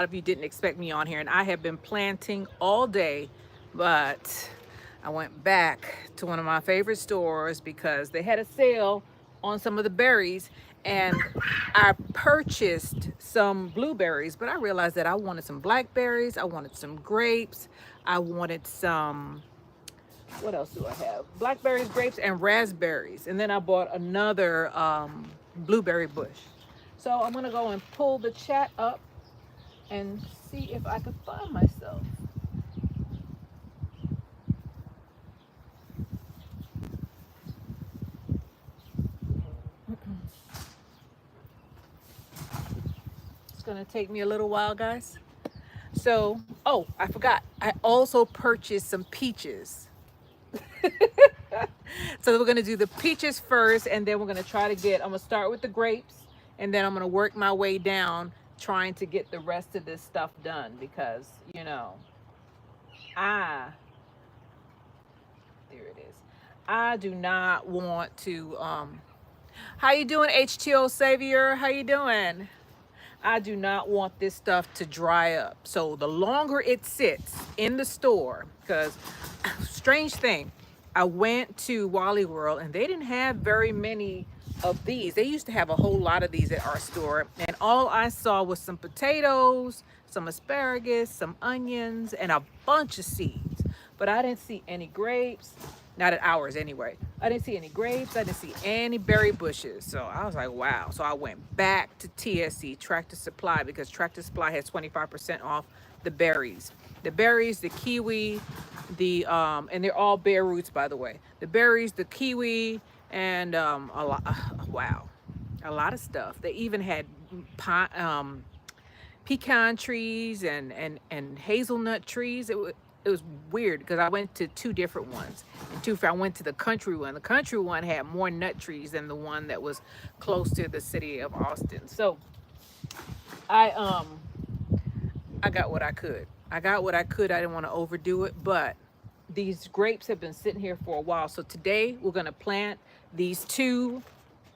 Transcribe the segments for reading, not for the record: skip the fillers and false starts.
of you didn't expect me on here, and I have been planting all day, but I went back to one of my favorite stores because they had a sale on some of the berries, and I purchased some blueberries, but I realized that I wanted some blackberries, I wanted some grapes, I wanted some, what else do I have? Blackberries, grapes, and raspberries. And then I bought another blueberry bush. So I'm gonna go and pull the chat up and see if I can find myself. It's gonna take me a little while, guys. So, oh, I forgot. I also purchased some peaches. So we're gonna do the peaches first, and then we're gonna try to get. I'm gonna start with the grapes, and then I'm gonna work my way down, trying to get the rest of this stuff done because I there it is. I do not want to. How you doing, HTO Savior? How you doing? I do not want this stuff to dry up. So the longer it sits in the store, because strange thing, I went to Wally World and they didn't have very many of these. They used to have a whole lot of these at our store, and all I saw was some potatoes, some asparagus, some onions, and a bunch of seeds. But I didn't see any grapes, not at ours anyway. I didn't see any grapes. I didn't see any berry bushes. So I was like, wow. So I went back to TSC, Tractor Supply, because Tractor Supply has 25% off the berries. The berries, the kiwi, and they're all bare roots, by the way. The berries, the kiwi, and a lot, wow, a lot of stuff. They even had pecan trees and hazelnut trees. It was weird because I went to two different ones. And I went to the country one. The country one had more nut trees than the one that was close to the city of Austin. So I I got what I could. I got what I could. I didn't want to overdo it, but these grapes have been sitting here for a while. So today we're gonna plant these two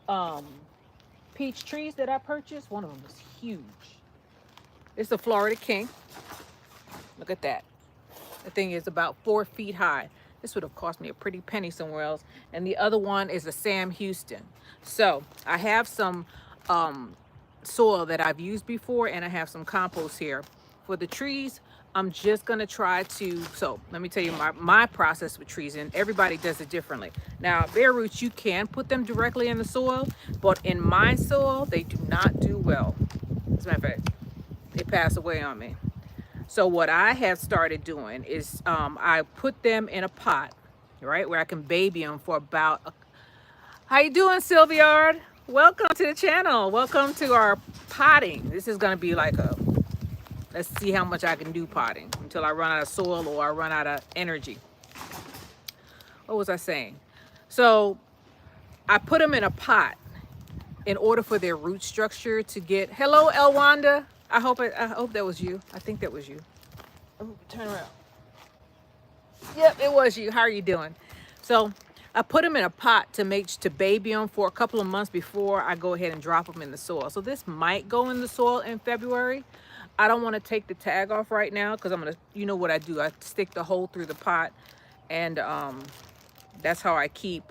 um, peach trees that I purchased. One of them is huge. It's a Florida King. Look at that. The thing is about 4 feet high. This would have cost me a pretty penny somewhere else. And the other one is a Sam Houston. So I have some soil that I've used before, and I have some compost here. For the trees, I'm just gonna try to, so let me tell you my process with trees, and everybody does it differently. Now, bare roots, you can put them directly in the soil, but in my soil, they do not do well. As a matter of fact, they pass away on me. So what I have started doing is I put them in a pot, right, where I can baby them for about how you doing, Sylviard? Welcome to the channel. Welcome to our potting. This is gonna be like a, let's see how much I can do potting until I run out of soil or I run out of energy. What was I saying? So I put them in a pot in order for their root structure to get, hello, Elwanda. I hope that was you. I think that was you. Oh, turn around. Yep, it was you. How are you doing? So I put them in a pot to baby them for a couple of months before I go ahead and drop them in the soil. So this might go in the soil in February. I don't want to take the tag off right now because I'm gonna, you know what I do? I stick the hole through the pot, and that's how I keep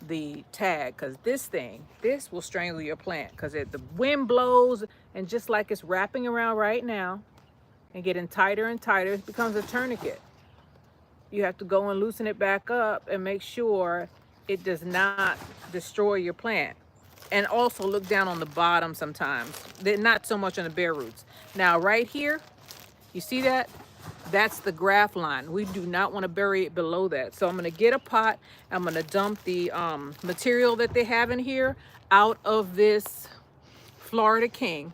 the tag, because this will strangle your plant because the wind blows, and just like it's wrapping around right now and getting tighter and tighter, it becomes a tourniquet. You have to go and loosen it back up and make sure it does not destroy your plant. And also look down on the bottom sometimes. They're not so much on the bare roots. Now right here, you see that? That's the graft line. We do not want to bury it below that. So I'm going to get a pot. I'm going to dump the material that they have in here out of this Florida King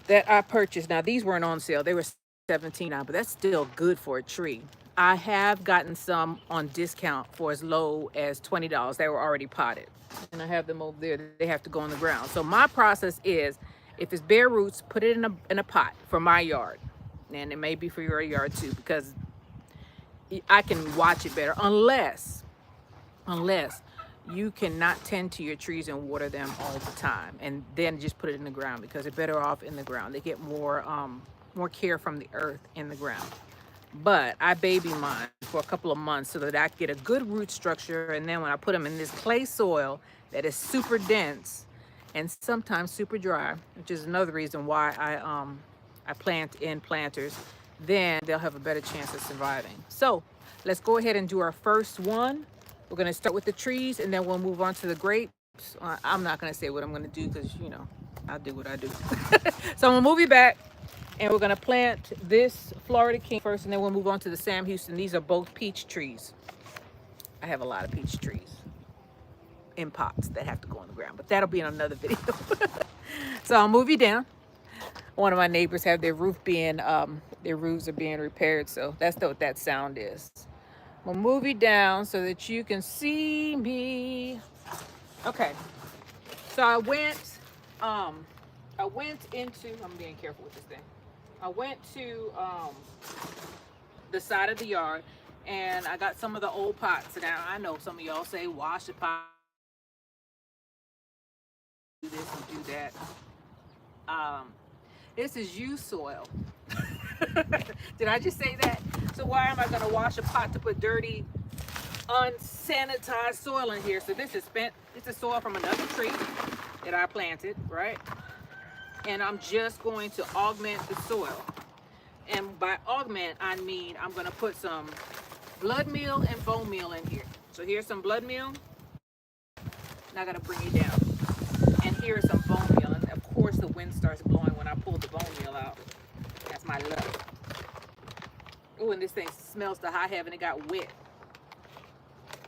that I purchased. Now these weren't on sale. They were $17, but that's still good for a tree. I have gotten some on discount for as low as $20. They were already potted. And I have them over there. They have to go on the ground. So my process is, if it's bare roots, put it in a pot for my yard. And it may be for your yard too, because I can watch it better. Unless you cannot tend to your trees and water them all the time and then just put it in the ground, because they're better off in the ground. They get more care from the earth in the ground. But I baby mine for a couple of months so that I get a good root structure, and then when I put them in this clay soil that is super dense and sometimes super dry, which is another reason why I plant in planters, then they'll have a better chance of surviving. So let's go ahead and do our first one. We're going to start with the trees, and then we'll move on to the grapes. I'm not going to say what I'm going to do because, I'll do what I do. So I'm going to move you back, and we're going to plant this Florida King first, and then we'll move on to the Sam Houston. These are both peach trees. I have a lot of peach trees in pots that have to go in the ground, but that'll be in another video. So I'll move you down. One of my neighbors have their their roofs are being repaired, so that's what that sound is. We'll move you down so that you can see me. Okay, so I went into, I'm being careful with this thing. I went to the side of the yard, and I got some of the old pots. Now I know some of y'all say wash the pot, do this and do that. This is used soil. Did I just say that? So why am I going to wash a pot to put dirty, unsanitized soil in here? So this is soil from another tree that I planted, right? And I'm just going to augment the soil. And by augment, I mean I'm going to put some blood meal and bone meal in here. So here's some blood meal. Now I got to bring it down. And here's some bone meal. And of course the wind starts blowing when I pull the bone meal out. That's my luck. Oh, and this thing smells to high heaven. It got wet.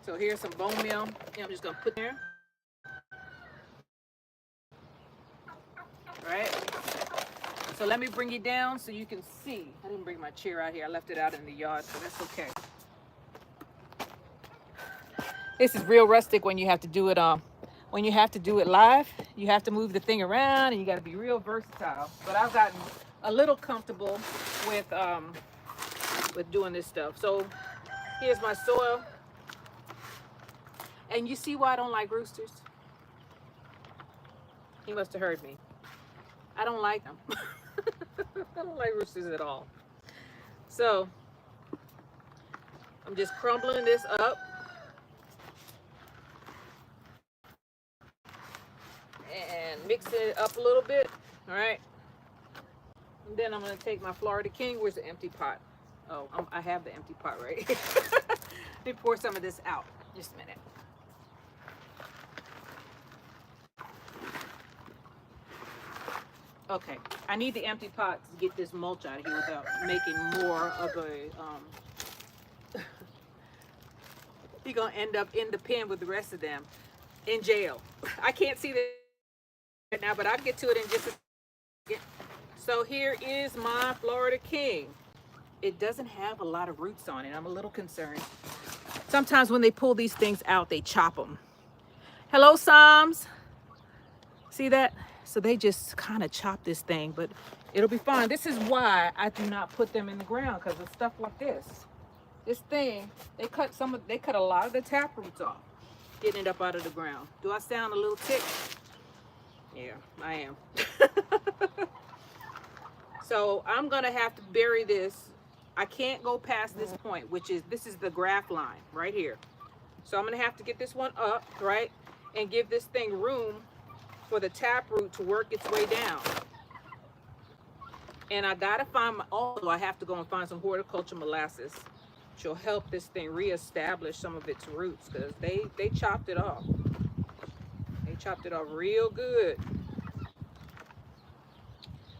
So here's some bone meal. And I'm just going to put there. Right? So let me bring you down so you can see. I didn't bring my chair out here. I left it out in the yard, so that's okay. This is real rustic when you have to do it live. You have to move the thing around, and you got to be real versatile. But I've gotten a little comfortable with doing this stuff. So here's my soil. And you see why I don't like roosters? He must have heard me. I don't like them. I don't like roosters at all. So I'm just crumbling this up. And mix it up a little bit. All right. And then I'm going to take my Florida King. Where's the empty pot? Oh, I have the empty pot right here. Let me pour some of this out. Just a minute. Okay, I need the empty pot to get this mulch out of here without making more of a, you're gonna end up in the pen with the rest of them in jail. I can't see that right now, but I'll get to it in just a second. So here is my Florida King. It doesn't have a lot of roots on it. I'm a little concerned. Sometimes when they pull these things out, they chop them. Hello, Psalms. See that? So they just kind of chop this thing, but it'll be fine. This is why I do not put them in the ground, because of stuff like this. This thing, they cut a lot of the tap roots off, getting it up out of the ground. Do I sound a little ticked? Yeah, I am. So I'm gonna have to bury this. I can't go past this point, this is the graft line right here. So I'm gonna have to get this one up, right? And give this thing room for the taproot to work its way down. And I gotta find I have to go and find some horticulture molasses, which will help this thing reestablish some of its roots, because they chopped it off. They chopped it off real good,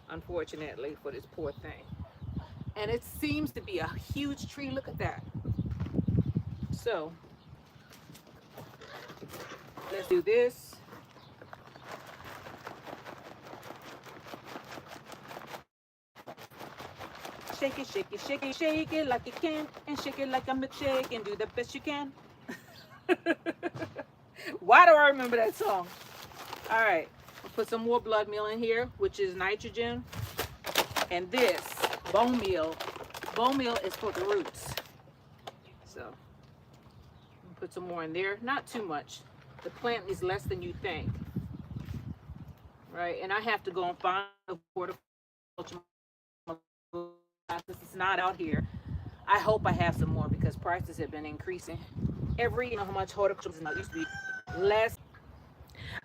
unfortunately, for this poor thing. And it seems to be a huge tree. Look at that. So let's do this. Shake it, shake it, shake it, shake it like you can, and shake it like a milkshake, and do the best you can. Why do I remember that song? All right, I'll put some more blood meal in here, which is nitrogen. And this bone meal is for the roots. So put some more in there, not too much. The plant is less than you think, right? And I have to go and find a horticulture. This is not out here. I hope I have some more because prices have been increasing. Every, you know how much horticulture used to be less.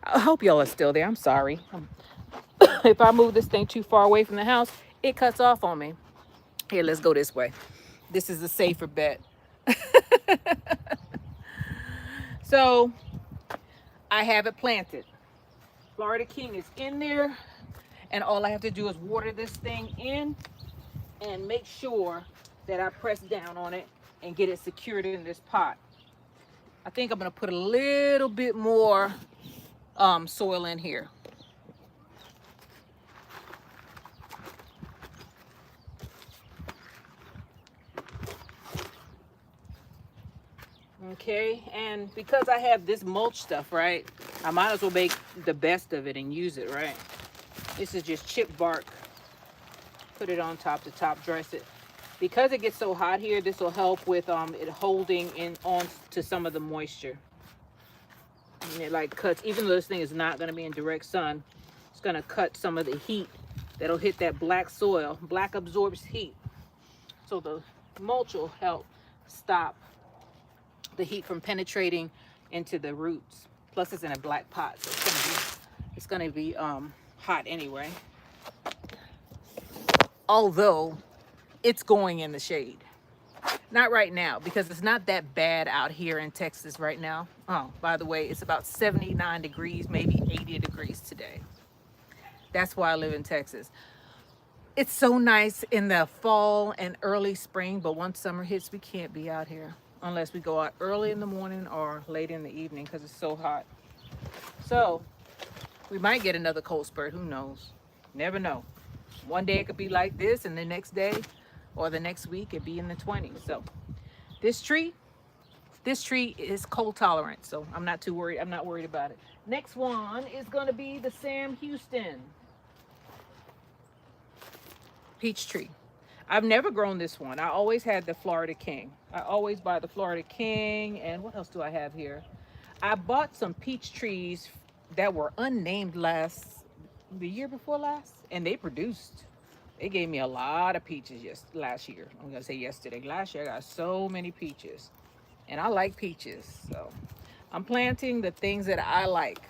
I hope y'all are still there. I'm sorry. If I move this thing too far away from the house, it cuts off on me. Here, let's go this way. This is a safer bet. So I have it planted. Florida King is in there, and all I have to do is water this thing in and make sure that I press down on it and get it secured in this pot. I think I'm gonna put a little bit more soil in here. Okay, and because I have this mulch stuff, right, I might as well make the best of it and use it, right? This is just chip bark. Put it on top to top dress it. Because it gets so hot here, this will help with it holding in on to some of the moisture. And it like cuts, even though this thing is not going to be in direct sun, it's going to cut some of the heat that'll hit that black soil. Black absorbs heat. So the mulch will help stop the heat from penetrating into the roots. Plus it's in a black pot, so it's gonna be hot anyway. Although it's going in the shade. Not right now, because it's not that bad out here in Texas right now. Oh, by the way, it's about 79 degrees, maybe 80 degrees today. That's why I live in Texas. It's so nice in the fall and early spring, but once summer hits, we can't be out here unless we go out early in the morning or late in the evening because it's so hot. So we might get another cold spurt. Who knows? Never know. One day it could be like this, and the next day or the next week it'd be in the 20s. So this tree is cold tolerant, so I'm not too worried. I'm not worried about it. Next one is going to be the Sam Houston peach tree. I've never grown this one. I always had the Florida King. I always buy the Florida King. And what else do I have here? I bought some peach trees that were unnamed the year before last, and they produced. They gave me a lot of peaches last year. I'm gonna say yesterday. Last year I got so many peaches, and I like peaches. So I'm planting the things that I like.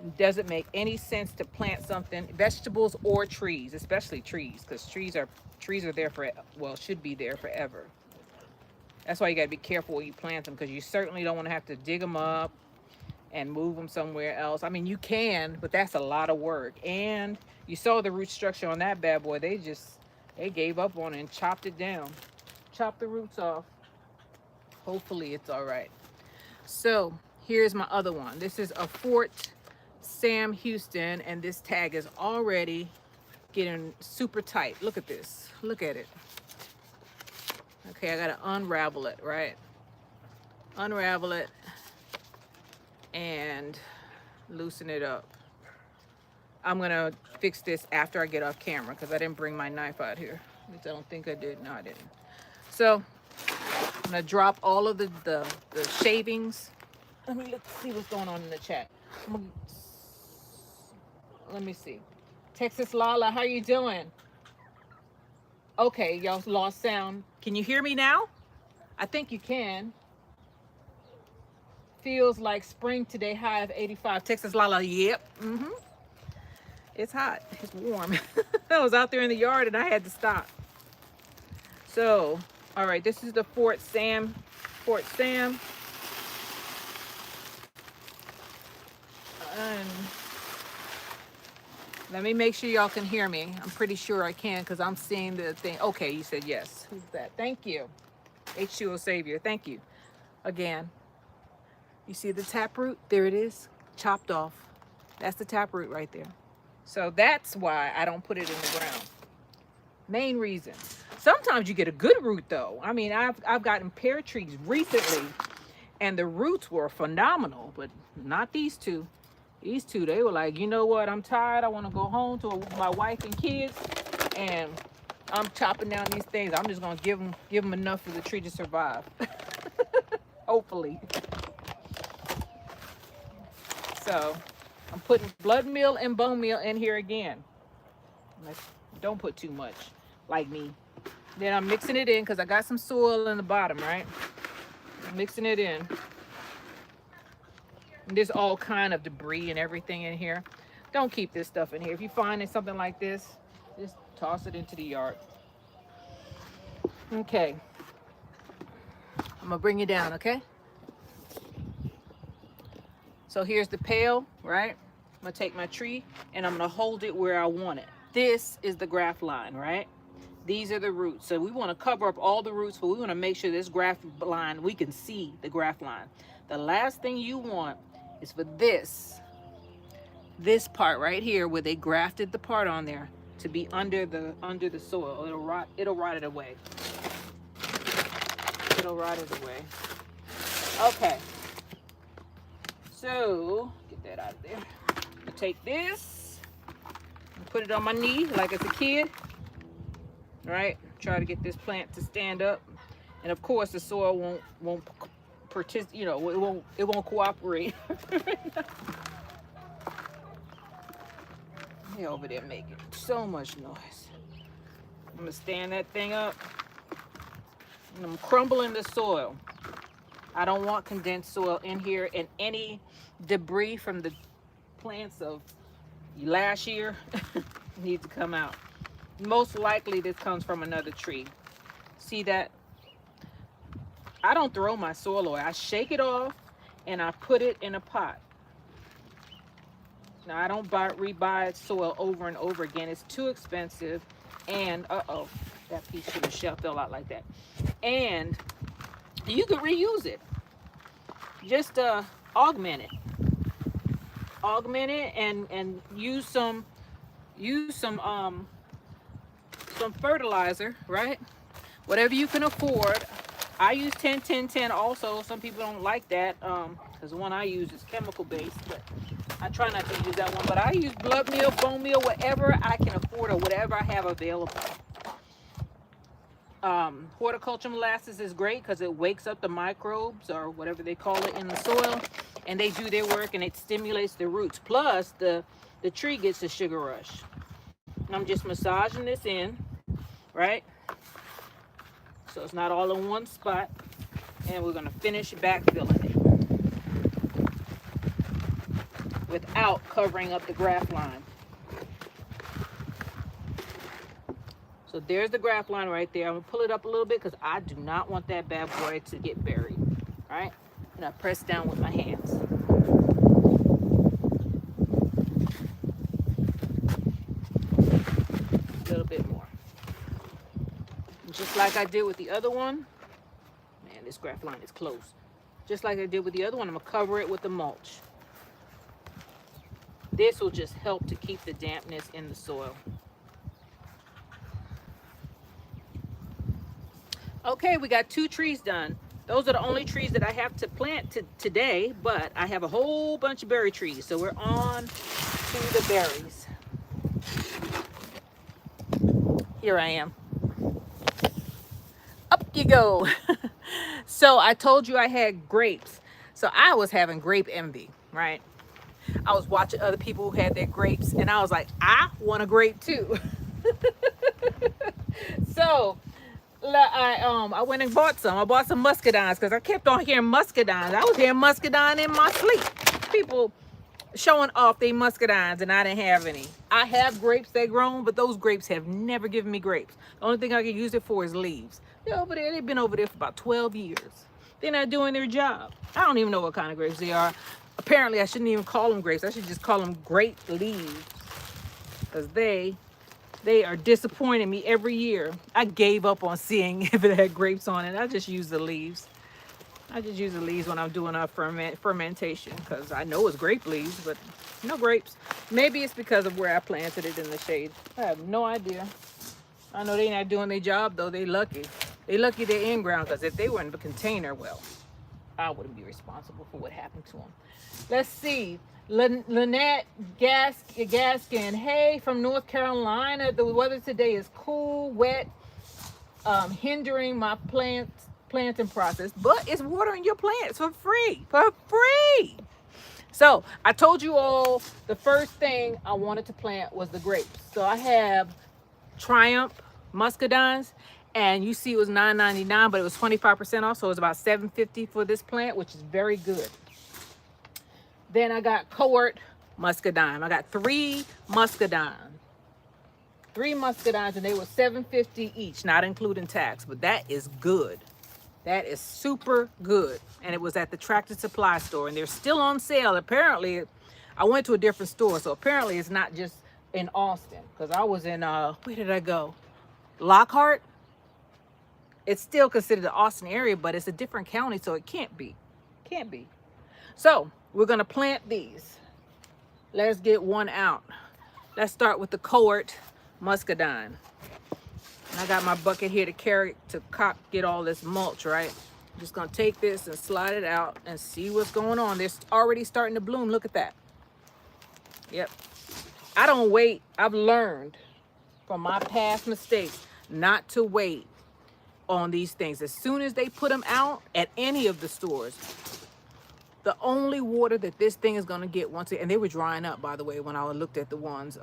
It doesn't make any sense to plant something, vegetables or trees, especially trees, because trees are there for, well, should be there forever. That's why you got to be careful when you plant them, because you certainly don't want to have to dig them up and move them somewhere else. I mean, you can, but that's a lot of work. And you saw the root structure on that bad boy. They gave up on it and chopped it down, chopped the roots off. Hopefully it's all right. So here's my other one. This is a Fort Sam Houston, and this tag is already getting super tight. Look at this. Look at it. Okay, I gotta unravel it, right? Unravel it and loosen it up. I'm gonna fix this after I get off camera because I didn't bring my knife out here. At least I don't think I did. No, I didn't. So I'm gonna drop all of the shavings. Let's see what's going on in the chat. Let me see. Texas Lala, how you doing? Okay, y'all lost sound. Can you hear me now? I think you can. Feels like spring today, high of 85. Texas Lala, yep. It's hot. It's warm. I was out there in the yard and I had to stop. So, all right, this is the Fort Sam. And let me make sure y'all can hear me. I'm pretty sure I can because I'm seeing the thing. Okay, you said yes. Who's that? Thank you. H2O Savior. Thank you. Again. You see the taproot? There it is. Chopped off. That's the taproot right there. So that's why I don't put it in the ground. Main reason. Sometimes you get a good root though. I mean, I've gotten pear trees recently and the roots were phenomenal, but not these two. These two, they were like, you know what? I'm tired. I want to go home to my wife and kids, and I'm chopping down these things. I'm just gonna give them enough for the tree to survive. Hopefully. So I'm putting blood meal and bone meal in here again. Don't put too much, like me. Then I'm mixing it in because I got some soil in the bottom, right? I'm mixing it in. And there's all kind of debris and everything in here. Don't keep this stuff in here. If you find something like this, just toss it into the yard. Okay. I'm gonna bring it down, okay? So here's the pail, right? I'm gonna take my tree and I'm gonna hold it where I want it. This is the graft line, right? These are the roots. So we want to cover up all the roots, but we want to make sure this graft line, we can see the graft line. The last thing you want is for this part right here where they grafted the part on there to be under the soil. It'll rot it away. It'll rot it away. Okay. So get that out of there. I take this and put it on my knee like as a kid. Right? Try to get this plant to stand up. And of course the soil won't participate, you know, it won't cooperate. They over there making so much noise. I'm gonna stand that thing up and I'm crumbling the soil. I don't want condensed soil in here, and any debris from the plants of last year needs to come out. Most likely this comes from another tree. See that? I don't throw my soil away. I shake it off and I put it in a pot. Now I don't rebuy soil over and over again. It's too expensive. And uh-oh, that piece of the shell fell out like that. And you could reuse it. Just augment it. Augment it and use some fertilizer, right? Whatever you can afford. I use 10-10-10 also. Some people don't like that because the one I use is chemical based, but I try not to use that one. But I use blood meal, bone meal, whatever I can afford or whatever I have available. Horticulture molasses is great because it wakes up the microbes or whatever they call it in the soil, and they do their work and it stimulates the roots. Plus the tree gets a sugar rush. And I'm just massaging this in, right? So it's not all in one spot. And we're gonna finish backfilling it without covering up the graft line. So there's the graft line right there. I'm gonna pull it up a little bit because I do not want that bad boy to get buried. All right, and I press down with my hands. A little bit more. Just like I did with the other one. Man, this graft line is close. Just like I did with the other one, I'm gonna cover it with the mulch. This will just help to keep the dampness in the soil. Okay, we got 2 trees done. Those are the only trees that I have to plant today, but I have a whole bunch of berry trees. So we're on to the berries. Here I am. Up you go. So I told you I had grapes. So I was having grape envy, right? I was watching other people who had their grapes and I was like, I want a grape too. So I went and bought some. I bought some muscadines because I kept on hearing muscadines. I was hearing muscadine in my sleep. People showing off they muscadines and I didn't have any. I have grapes that grown, but those grapes have never given me grapes. The only thing I can use it for is leaves. They're over there. They've been over there for about 12 years. They're not doing their job. I don't even know what kind of grapes they are. Apparently, I shouldn't even call them grapes. I should just call them grape leaves because they are disappointing me every year. I gave up on seeing if it had grapes on it. I just use the leaves. I just use the leaves when I'm doing a fermentation because I know it's grape leaves, but no grapes. Maybe it's because of where I planted it in the shade. I have no idea. I know they're not doing their job though. They lucky. They lucky they're in ground because if they were in the container, well, I wouldn't be responsible for what happened to them. Let's see. Lynette Gaskin. Hey, from North Carolina. The weather today is cool, wet, hindering my planting process, but it's watering your plants for free. So I told you all the first thing I wanted to plant was the grapes. So I have Triumph muscadines, and you see it was $9.99, but it was 25% off, so it was about $7.50 for this plant, which is very good. Then I got cohort muscadine. I got three muscadines, and they were $7.50 each, not including tax. But that is good. That is super good. And it was at the Tractor Supply store, and they're still on sale. Apparently, I went to a different store, so apparently it's not just in Austin, because I was in where did I go? Lockhart. It's still considered the Austin area, but it's a different county, so it can't be. Can't be. So we're gonna plant these. Let's get one out. Let's start with the cohort muscadine. And I got my bucket here to carry to get all this mulch, right? I'm just gonna take this and slide it out and see what's going on. They're already starting to bloom. Look at that. Yep. I don't wait. I've learned from my past mistakes not to wait on these things. As soon as they put them out at any of the stores, the only water that this thing is going to get and they were drying up, by the way, when I looked at the ones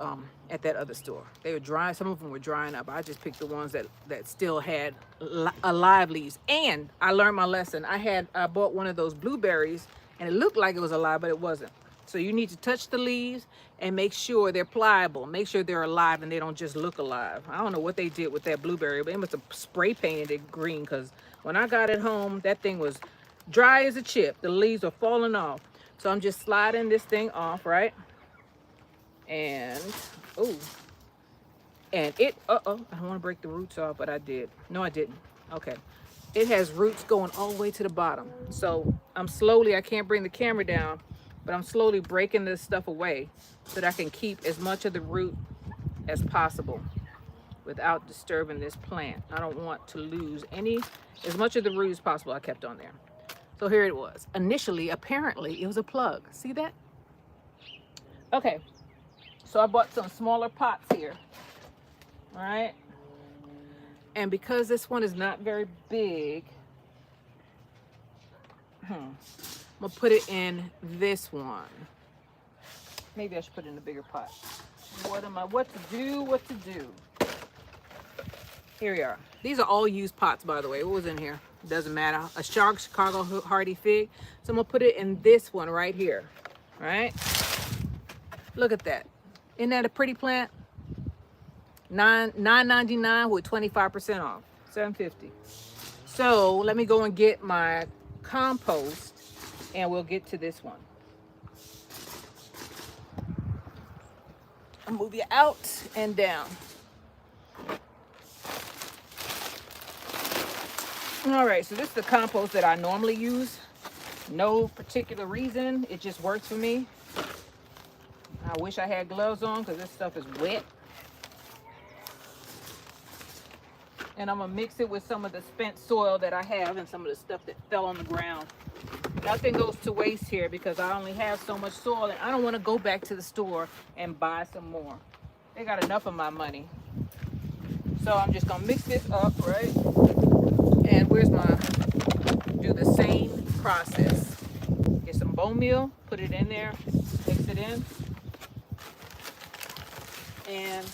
at that other store. They were dry. Some of them were drying up. I just picked the ones that still had alive leaves. And I learned my lesson. I bought one of those blueberries, and it looked like it was alive, but it wasn't. So you need to touch the leaves and make sure they're pliable. Make sure they're alive and they don't just look alive. I don't know what they did with that blueberry, but it must have spray painted it green, because when I got it home, that thing was dry as a chip. The leaves are falling off. So I'm just sliding this thing off, right? And, oh, and it, I don't want to break the roots off, but I did. No, I didn't. Okay. It has roots going all the way to the bottom. So I can't bring the camera down, but I'm slowly breaking this stuff away so that I can keep as much of the root as possible without disturbing this plant. I don't want to lose as much of the root as possible. I kept on there. So here it was. Initially, apparently, it was a plug. See that? Okay. So I bought some smaller pots here. All right. And because this one is not very big, I'm going to put it in this one. Maybe I should put it in a bigger pot. What to do? Here we are. These are all used pots, by the way. What was in here? Doesn't matter. A Chicago Hardy fig. So I'm gonna put it in this one right here. All right. Look at that. Isn't that a pretty plant? $9.99 with 25% off. $7.50. So let me go and get my compost, and we'll get to this one. I'll move you out and down. All right, so this is the compost that I normally use. No particular reason. It just works for me. I wish I had gloves on because this stuff is wet. And I'm going to mix it with some of the spent soil that I have and some of the stuff that fell on the ground. Nothing goes to waste here because I only have so much soil, and I don't want to go back to the store and buy some more. They got enough of my money. So I'm just going to mix this up, right? And do the same process. Get some bone meal, put it in there, mix it in, and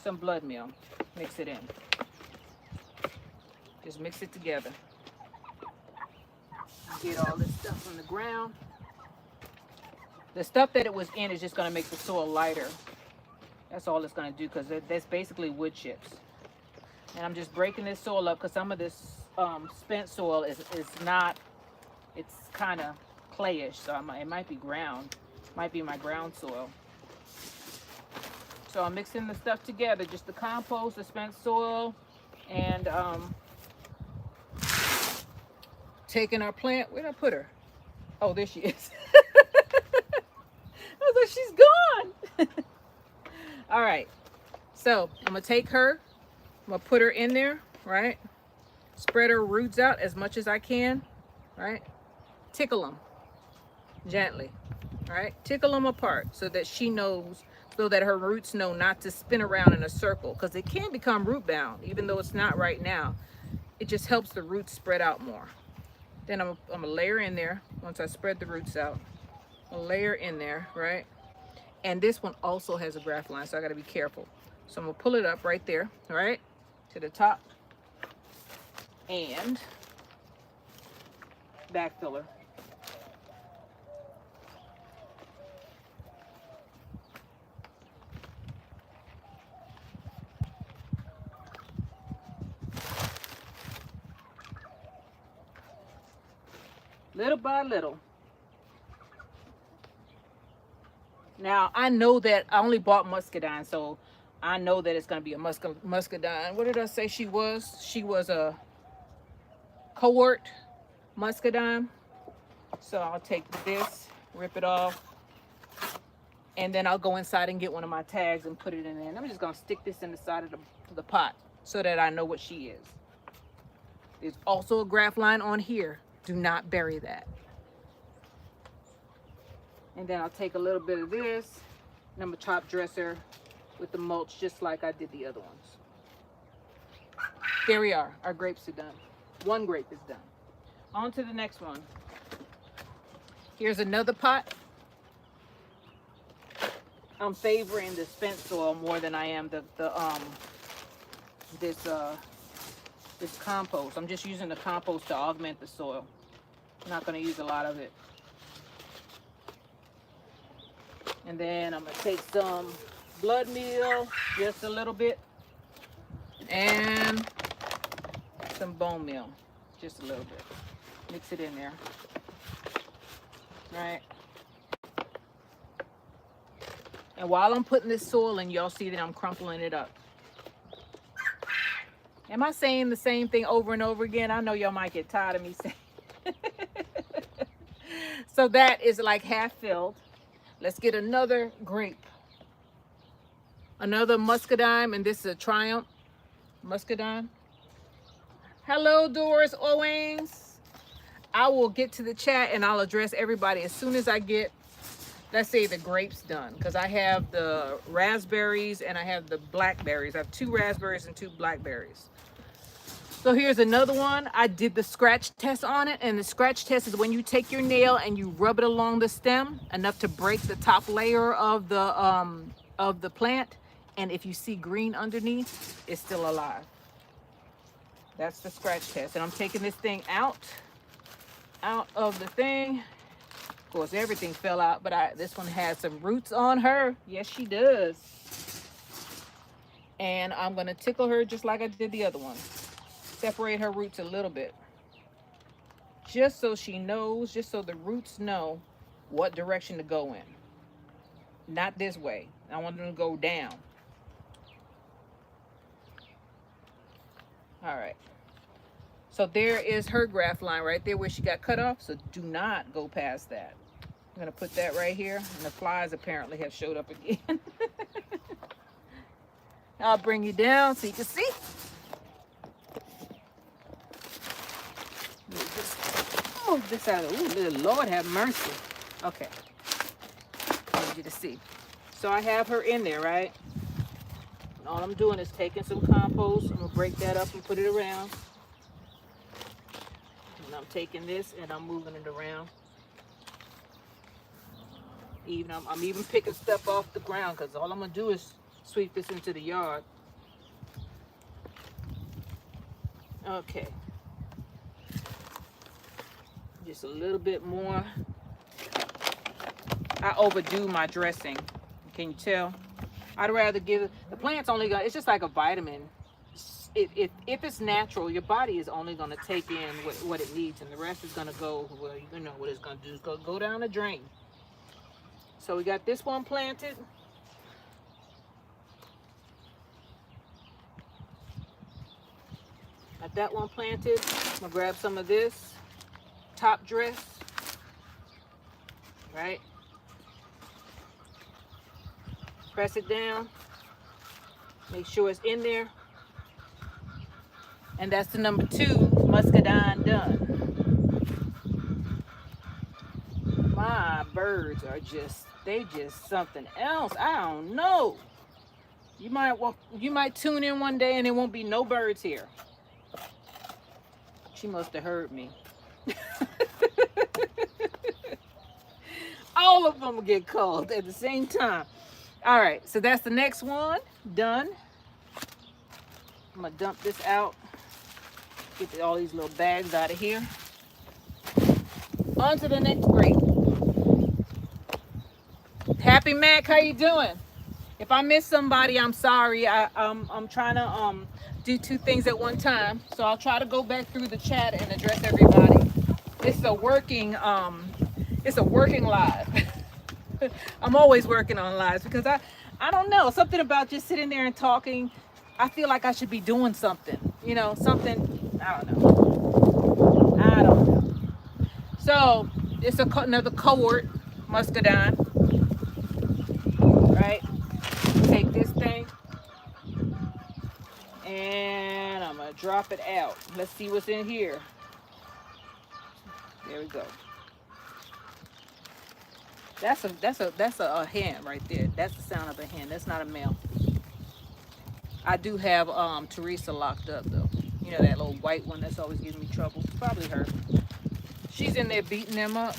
some blood meal, mix it in. Just mix it together. Get all this stuff on the ground. The stuff that it was in is just going to make the soil lighter. That's all it's going to do, because that's basically wood chips. And I'm just breaking this soil up because some of this spent soil is not, it's kind of clayish, so it might be ground. Might be my ground soil. So I'm mixing the stuff together, just the compost, the spent soil, and taking our plant. Where did I put her? Oh, there she is. I was like, she's gone. All right. So I'm going to take her. I'm going to put her in there, right? Spread her roots out as much as I can, right? Tickle them gently, right? Tickle them apart so that so that her roots know not to spin around in a circle, because it can become root bound, even though it's not right now. It just helps the roots spread out more. Then I'm gonna layer in there once I spread the roots out. a layer in there, right? And this one also has a graft line, so I got to be careful. So I'm gonna pull it up right there, right, to the top, and back filler. Little by little. Now, I know that I only bought muscadine, so I know that it's going to be a muscadine. What did I say she was? She was a cohort muscadine. So I'll take this, rip it off, and then I'll go inside and get one of my tags and put it in there. And I'm just going to stick this in the side of the pot so that I know what she is. There's also a graft line on here. Do not bury that. And then I'll take a little bit of this, and I'm gonna top dresser with the mulch just like I did the other ones. There we are. Our grapes are done. One grape is done. On to the next one. Here's another pot. I'm favoring the spent soil more than I am this compost. I'm just using the compost to augment the soil. I'm not gonna use a lot of it. And then I'm gonna take some blood meal, just a little bit, and some bone meal, just a little bit. Mix it in there, right? And while I'm putting this soil in, y'all see that I'm crumpling it up. Am I saying the same thing over and over again? I know y'all might get tired of me saying. So that is like half filled. Let's get another grape. Another muscadine, and this is a Triumph muscadine. Hello, Doris Owings. I will get to the chat and I'll address everybody as soon as I get, let's say, the grapes done. Because I have the raspberries and I have the blackberries. I have 2 raspberries and 2 blackberries. So here's another one. I did the scratch test on it, and the scratch test is when you take your nail and you rub it along the stem enough to break the top layer of the plant, and if you see green underneath, it's still alive. That's the scratch test. And I'm taking this thing out of the thing. Of course, everything fell out, but this one has some roots on her. Yes, she does. And I'm gonna tickle her just like I did the other one. Separate her roots a little bit, just so she knows, just so the roots know what direction to go in. Not this way. I want them to go down. All right. So there is her graft line right there where she got cut off. So do not go past that. I'm gonna put that right here, and the flies apparently have showed up again. I'll bring you down so you can see. Move this out of, ooh, Lord have mercy. Okay, I need you to see. So I have her in there, right? And all I'm doing is taking some compost. I'm gonna break that up and put it around. And I'm taking this and I'm moving it around. I'm even picking stuff off the ground, because all I'm gonna do is sweep this into the yard. Okay. Just a little bit more. I overdo my dressing. Can you tell? I'd rather give the plant's only gonna, it's just like a vitamin. If it's natural, your body is only gonna take in what it needs, and the rest is gonna go, well, you know what it's gonna do. It's gonna go down the drain. So we got this one planted. Got that one planted. I'm gonna grab some of this. Top dress, right? Press it down. Make sure it's in there. And that's the number 2 muscadine done. My birds are they just something else. I don't know. You might tune in one day and there won't be no birds here. She must have heard me. All of them get cold at the same time. All right, so that's the next one done. I'm gonna dump this out. Get all these little bags out of here. On to the next grape. Happy Mac, how you doing? If I miss somebody, I'm sorry. I'm trying to do two things at one time, so I'll try to go back through the chat and address everybody. It's a working live. I'm always working on lives because I don't know, something about just sitting there and talking. I feel like I should be doing something, you know, something. I don't know. So it's another cohort muscadine, right? Take this thing and I'm gonna drop it out. Let's see what's in here. There we go. That's a hen right there. That's the sound of a hen. That's not a male. I do have Teresa locked up though. You know, that little white one that's always giving me trouble. Probably her. She's in there beating them up.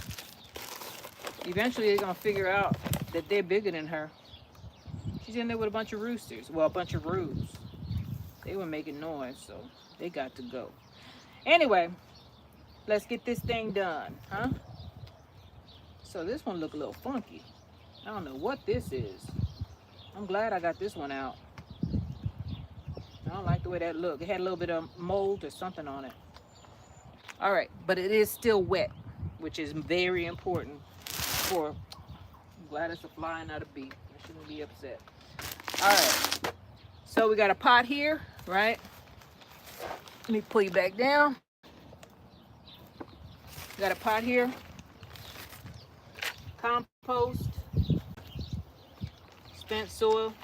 Eventually they're gonna figure out that they're bigger than her. She's in there with a bunch of roosters. Well, a bunch of roos. They were making noise, so they got to go. Anyway, let's get this thing done, huh? So this one look a little funky. I don't know what this is. I'm glad I got this one out. I don't like the way that looked. It had a little bit of mold or something on it. All right, but it is still wet, which is very important for, I'm glad it's a fly and not a bee. I shouldn't be upset. All right, so we got a pot here, right? Let me pull you back down. Got a pot here. Compost, spent soil,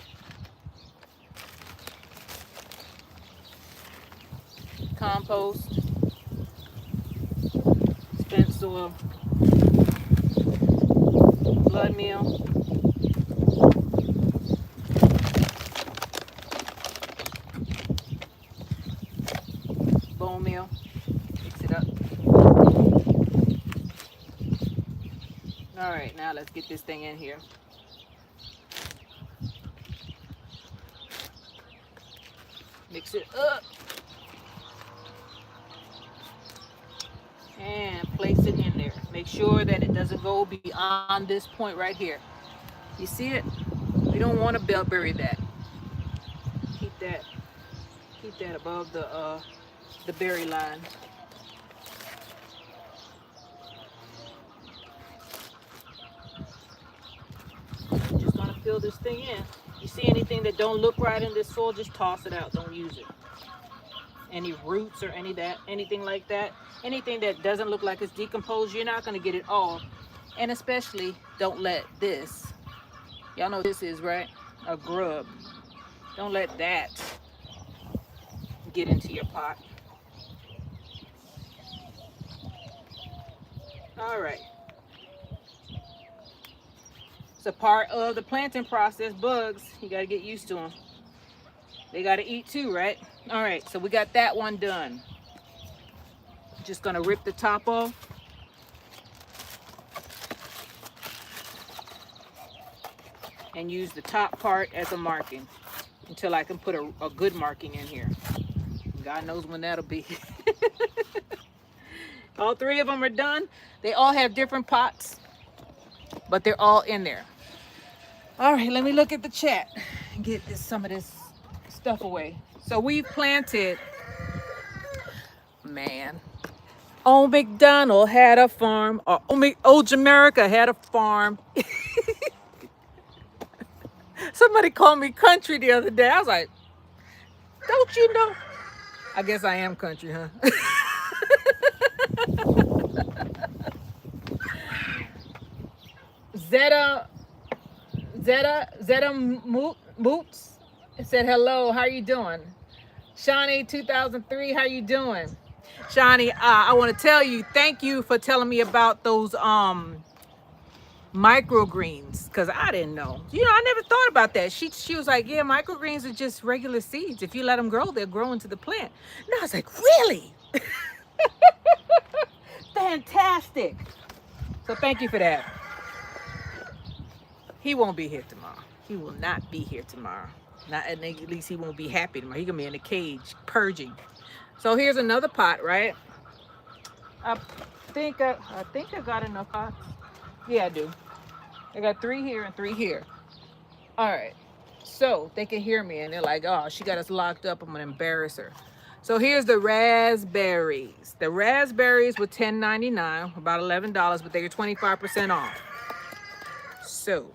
compost, spent soil, blood meal, bone meal. Mix it up. All right, now let's get this thing in here. Mix it up. And place it in there. Make sure that it doesn't go beyond this point right here. You see it? We don't want to bury that. Keep that above the berry line. Just gonna fill this thing in. You see anything that don't look right in this soil, just toss it out. Don't use it. Any roots or anything like that, anything that doesn't look like it's decomposed, you're not gonna get it all. And especially don't let this, y'all know what this is, right? A grub. Don't let that get into your pot. All right. It's a part of the planting process. Bugs, you got to get used to them. They got to eat too, right? All right, so we got that one done. Just gonna rip the top off. And use the top part as a marking until I can put a good marking in here. God knows when that'll be. All three of them are done. They all have different pots, but they're all in there. All right, let me look at the chat and get some of this stuff away. So we've planted, man. Old McDonald had a farm, or old Jamerica had a farm. Somebody called me country the other day. I was like, don't you know? I guess I am country, huh? Zeta Moots said hello. How are you doing? Shawnee 2003, how you doing? Shawnee, I want to tell you, thank you for telling me about those microgreens, because I didn't know. You know, I never thought about that. She was like, yeah, microgreens are just regular seeds. If you let them grow, they'll grow into the plant. And I was like, really? Fantastic. So thank you for that. He won't be here tomorrow. He will not be here tomorrow. Not at least he won't be happy tomorrow. He gonna be in the cage purging. So here's another pot, right? I I got enough pots. Yeah, I do. I got 3 here and 3 here. All right. So they can hear me and they're like, oh, she got us locked up. I'm gonna embarrass her. So here's the raspberries. The raspberries were $10.99, about $11, but they are 25% off. So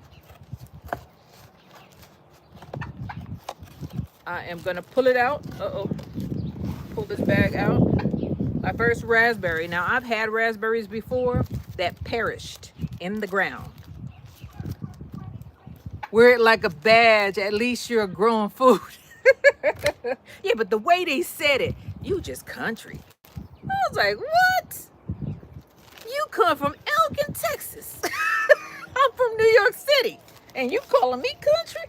I am gonna pull it out. Uh-oh. Pull this bag out. My first raspberry. Now I've had raspberries before that perished in the ground. Wear it like a badge. At least you're a growing food. Yeah, but the way they said it, you just country. I was like, what? You come from Elgin, Texas. I'm from New York City. And you calling me country?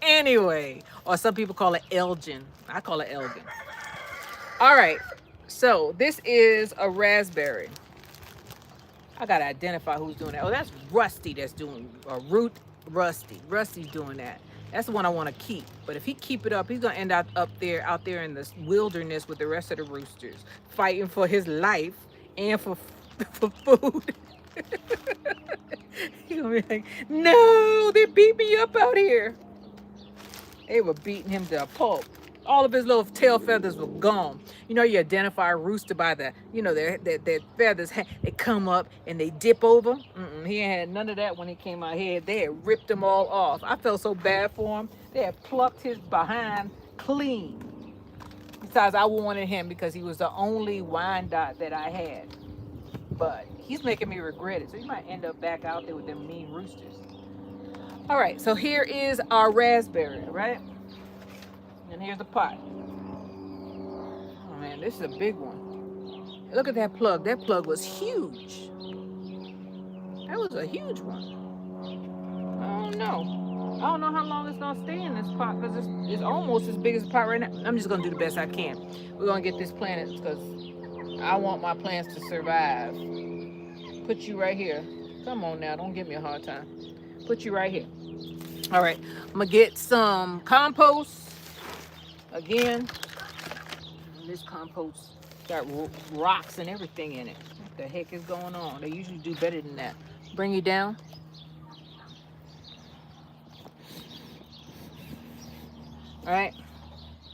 Anyway, or some people call it Elgin. I call it Elgin. All right, so this is a raspberry. I gotta identify who's doing that. Oh, that's Rusty that's doing, or Root Rusty. Rusty's doing that. That's the one I want to keep. But if he keep it up, he's gonna end up out there in this wilderness with the rest of the roosters, fighting for his life and for food. He's gonna be like, no, they beat me up out here. They were beating him to a pulp. All of his little tail feathers were gone. You know, you identify a rooster by the, you know, their feathers, they come up and they dip over. He ain't had none of that when he came out here. They had ripped them all off. I felt so bad for him. They had plucked his behind clean. Besides, I wanted him because he was the only Wyandotte that I had. But he's making me regret it. So he might end up back out there with them mean roosters. All right, so here is our raspberry, right? And here's the pot. Oh man, this is a big one. Look at that plug. That plug was huge. That was a huge one. I don't know. I don't know how long it's gonna stay in this pot because it's almost as big as the pot right now. I'm just gonna do the best I can. We're gonna get this planted because I want my plants to survive. Put you right here. Come on now, don't give me a hard time. Put you right here. All right, I'm gonna get some compost. Again, this compost got rocks and everything in it. What the heck is going on? They usually do better than that. Bring you down. All right,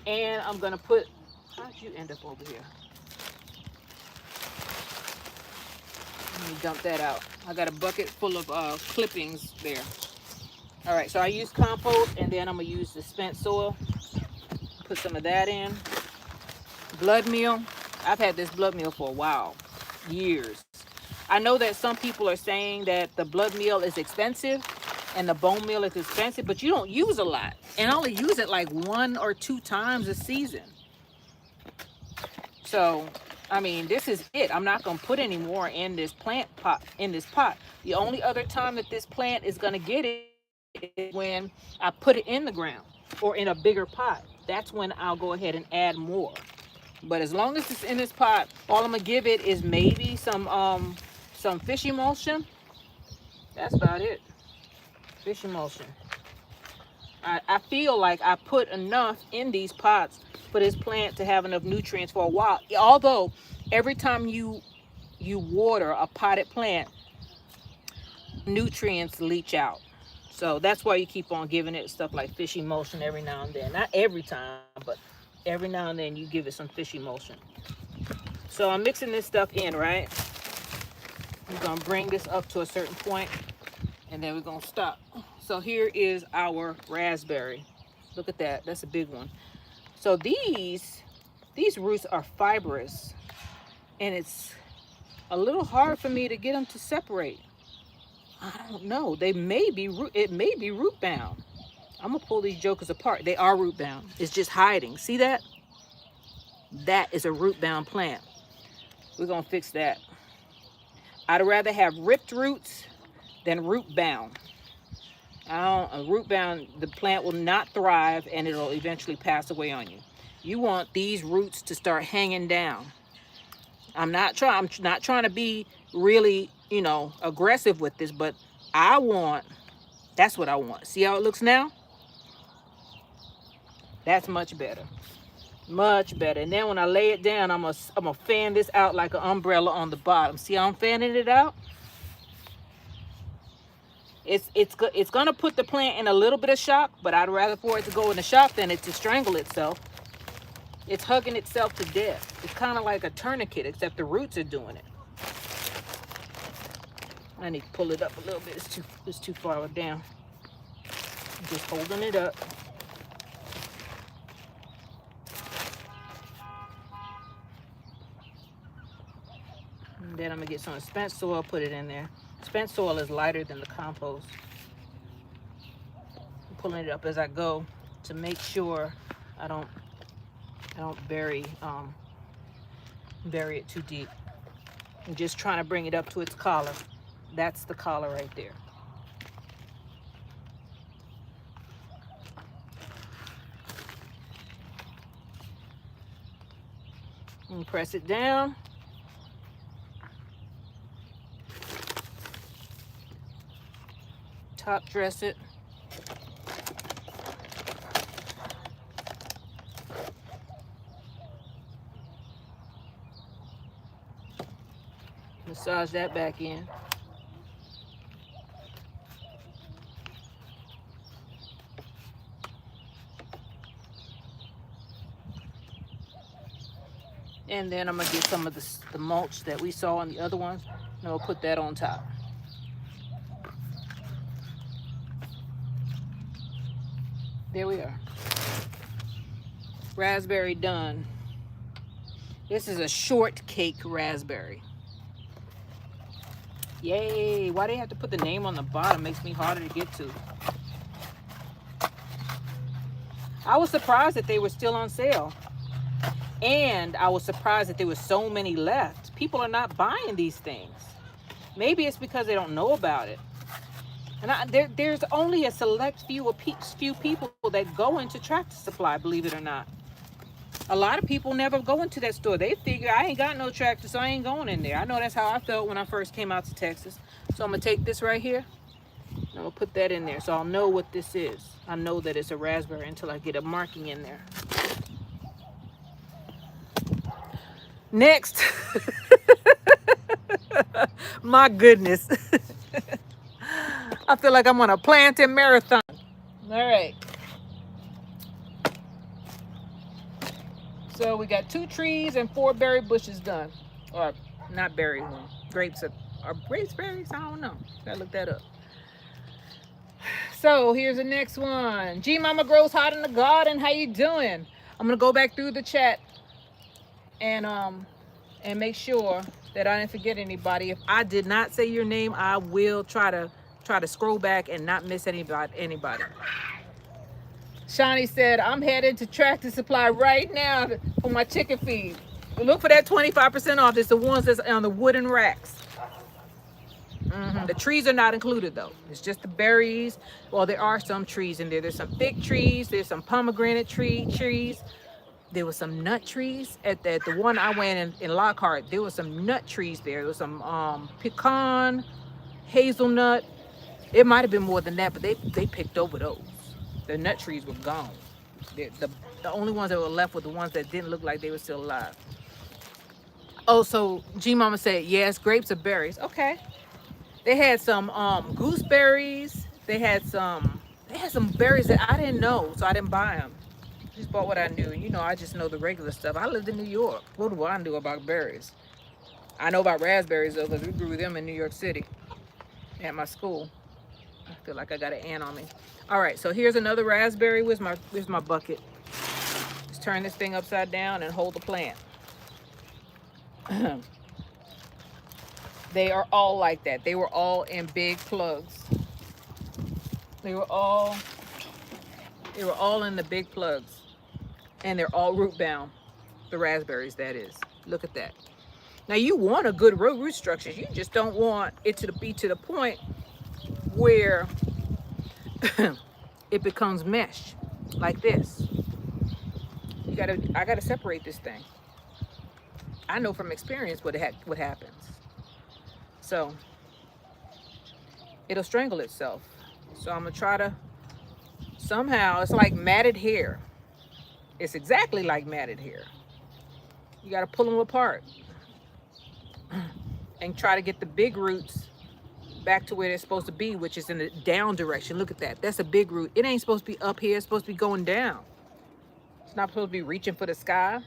and I'm gonna put, how'd you end up over here? Let me dump that out. I got a bucket full of clippings there. All right, so I use compost and then I'm gonna use the spent soil. Put some of that in. Blood meal. I've had this blood meal for a while, years. I know that some people are saying that the blood meal is expensive and the bone meal is expensive, but you don't use a lot. And I only use it like 1 or 2 times a season. So, I mean, this is it. I'm not gonna put any more in this plant pot, in this pot. The only other time that this plant is gonna get it is when I put it in the ground or in a bigger pot. That's when I'll go ahead and add more. But as long as it's in this pot, all I'm gonna give it is maybe some fish emulsion. That's about it. Fish emulsion. I feel like I put enough in these pots for this plant to have enough nutrients for a while. Although every time you water a potted plant, nutrients leach out. So that's why you keep on giving it stuff like fish emulsion every now and then. Not every time, but every now and then you give it some fish emulsion. So I'm mixing this stuff in, right? We're gonna bring this up to a certain point and then we're gonna stop. So here is our raspberry. Look at that, that's a big one. So these roots are fibrous and it's a little hard for me to get them to separate. I don't know. It may be root bound. I'm gonna pull these jokers apart. They are root bound. It's just hiding. See that? That is a root bound plant. We're gonna fix that. I'd rather have ripped roots than root bound. Root bound, the plant will not thrive and it'll eventually pass away on you. You want these roots to start hanging down. I'm not trying to be really, aggressive with this, but That's what I want. See how it looks now? That's much better. Much better. And then when I lay it down, I'm gonna fan this out like an umbrella on the bottom. See how I'm fanning it out? It's gonna put the plant in a little bit of shock, but I'd rather for it to go in the shock than it to strangle itself. It's hugging itself to death. It's kind of like a tourniquet, except the roots are doing it. I need to pull it up a little bit. It's too far down. I'm just holding it up. And then I'm gonna get some spent soil, put it in there. Spent soil is lighter than the compost. I'm pulling it up as I go to make sure I don't bury it too deep. I'm just trying to bring it up to its collar. That's the collar right there. And press it down. Top dress it. Massage that back in. And then I'm gonna get some of the mulch that we saw on the other ones, and I'll put that on top. There we are. Raspberry done. This is a shortcake raspberry. Yay! Why they have to put the name on the bottom? Makes me harder to get to. I was surprised that they were still on sale. And I was surprised that there were so many left. People are not buying these things. Maybe it's because they don't know about it. And there's only a select few people that go into Tractor Supply, believe it or not. A lot of people never go into that store. They figure, I ain't got no tractor, so I ain't going in there. I know that's how I felt when I first came out to Texas. So I'm going to take this right here, and I'm going to put that in there so I'll know what this is. I know that it's a raspberry until I get a marking in there. Next. My goodness. I feel like I'm on a planting marathon. All right. So we got 2 trees and 4 berry bushes done. Or not berry, grapes. Are grapes berries? I don't know. Gotta look that up. So here's the next one. G Mama Grows Hot in the Garden. How you doing? I'm gonna go back through the chat and make sure that I didn't forget anybody. If I did not say your name, I will try to scroll back and not miss anybody. Shawnee said, I'm headed to Tractor Supply right now for my chicken feed. Look for that 25% off. It's the ones that's on the wooden racks. The trees are not included though. It's just the berries. Well, there are some trees in there. There's some fig trees. There's some pomegranate trees. There was some nut trees at the one I went in Lockhart. There was some nut trees there. There was some pecan, hazelnut. It might have been more than that, but they picked over those. The nut trees were gone. The only ones that were left were the ones that didn't look like they were still alive. Oh, so G Mama said, yes, grapes are berries. Okay. They had some gooseberries. They had some berries that I didn't know, so I didn't buy them. Just bought what I knew. You know, I just know the regular stuff. I lived in New York. What do I know about berries? I know about raspberries though, because we grew them in New York City at my school. I feel like I got an ant on me. All right, so here's another raspberry. Where's my bucket? Let's turn this thing upside down and hold the plant. They are all like that. They were all in big plugs. They were all in the big plugs. And they're all root bound. The raspberries, that is. Look at that. Now you want a good root structure. You just don't want it to be to the point where it becomes mesh like this. I gotta separate this thing. I know from experience what happens. So it'll strangle itself. So I'm gonna try to somehow, it's like matted hair. It's exactly like matted hair. You got to pull them apart and try to get the big roots back to where they're supposed to be, which is in the down direction. Look at that. That's a big root. It ain't supposed to be up here. It's supposed to be going down. It's not supposed to be reaching for the sky.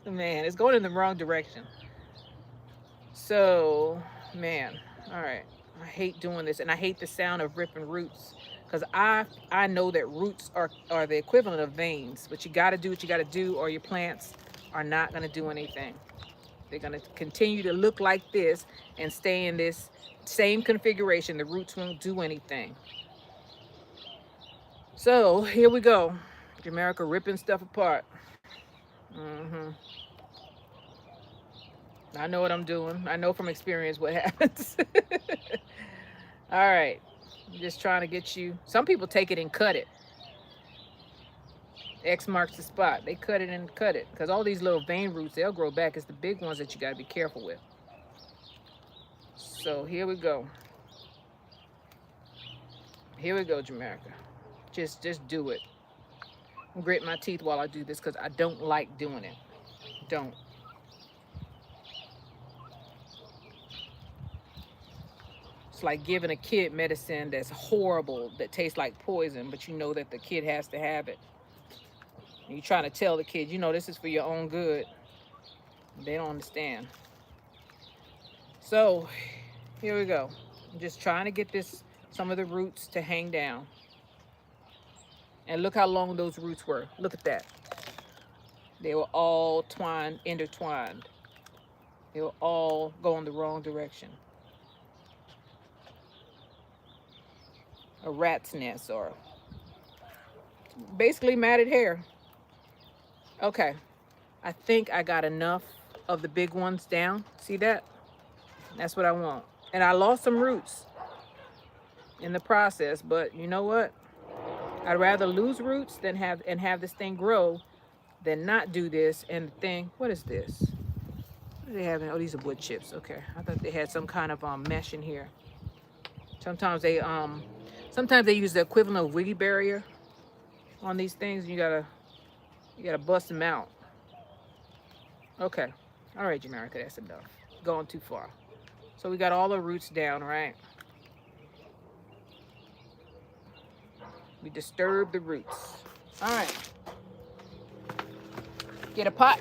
Man, it's going in the wrong direction. So, man, all right. I hate doing this, and I hate the sound of ripping roots because I know that roots are the equivalent of veins, but you got to do what you got to do, or your plants are not going to do anything. They're going to continue to look like this and stay in this same configuration. The roots won't do anything. So here we go. Jamerica ripping stuff apart. I know what I'm doing. I know from experience what happens. All right. I'm just trying to get you. Some people take it and cut it. X marks the spot. They cut it and cut it. Because all these little vein roots, they'll grow back. It's the big ones that you got to be careful with. So here we go. Here we go, Jamerica. Just do it. I'm gritting my teeth while I do this because I don't like doing it. Don't. It's like giving a kid medicine that's horrible, that tastes like poison, but you know that the kid has to have it. And you're trying to tell the kid, you know, this is for your own good. They don't understand. So here we go. I'm just trying to get some of the roots to hang down. And look how long those roots were. Look at that. They were all intertwined. They were all going the wrong direction. A rat's nest, or basically matted hair. Okay, I think I got enough of the big ones down. See that? That's what I want. And I lost some roots in the process, but you know what? I'd rather lose roots than have this thing grow than not do this. And the thing, what is this? What are they having? Oh, these are wood chips. Okay, I thought they had some kind of mesh in here. Sometimes they use the equivalent of wiggy barrier on these things. You gotta bust them out. Okay, all right, Jamerica, that's enough. Going too far. So we got all the roots down, right? We disturb the roots. All right. Get a pot.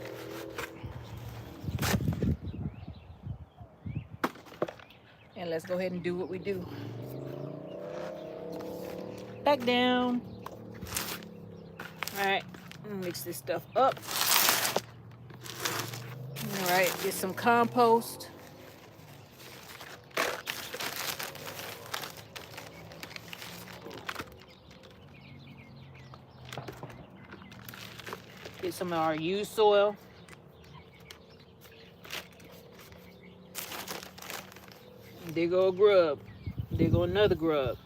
And let's go ahead and do what we do. Back down. All right, mix this stuff up. All right, get some compost. Get some of our used soil. There go a grub. There go another grub.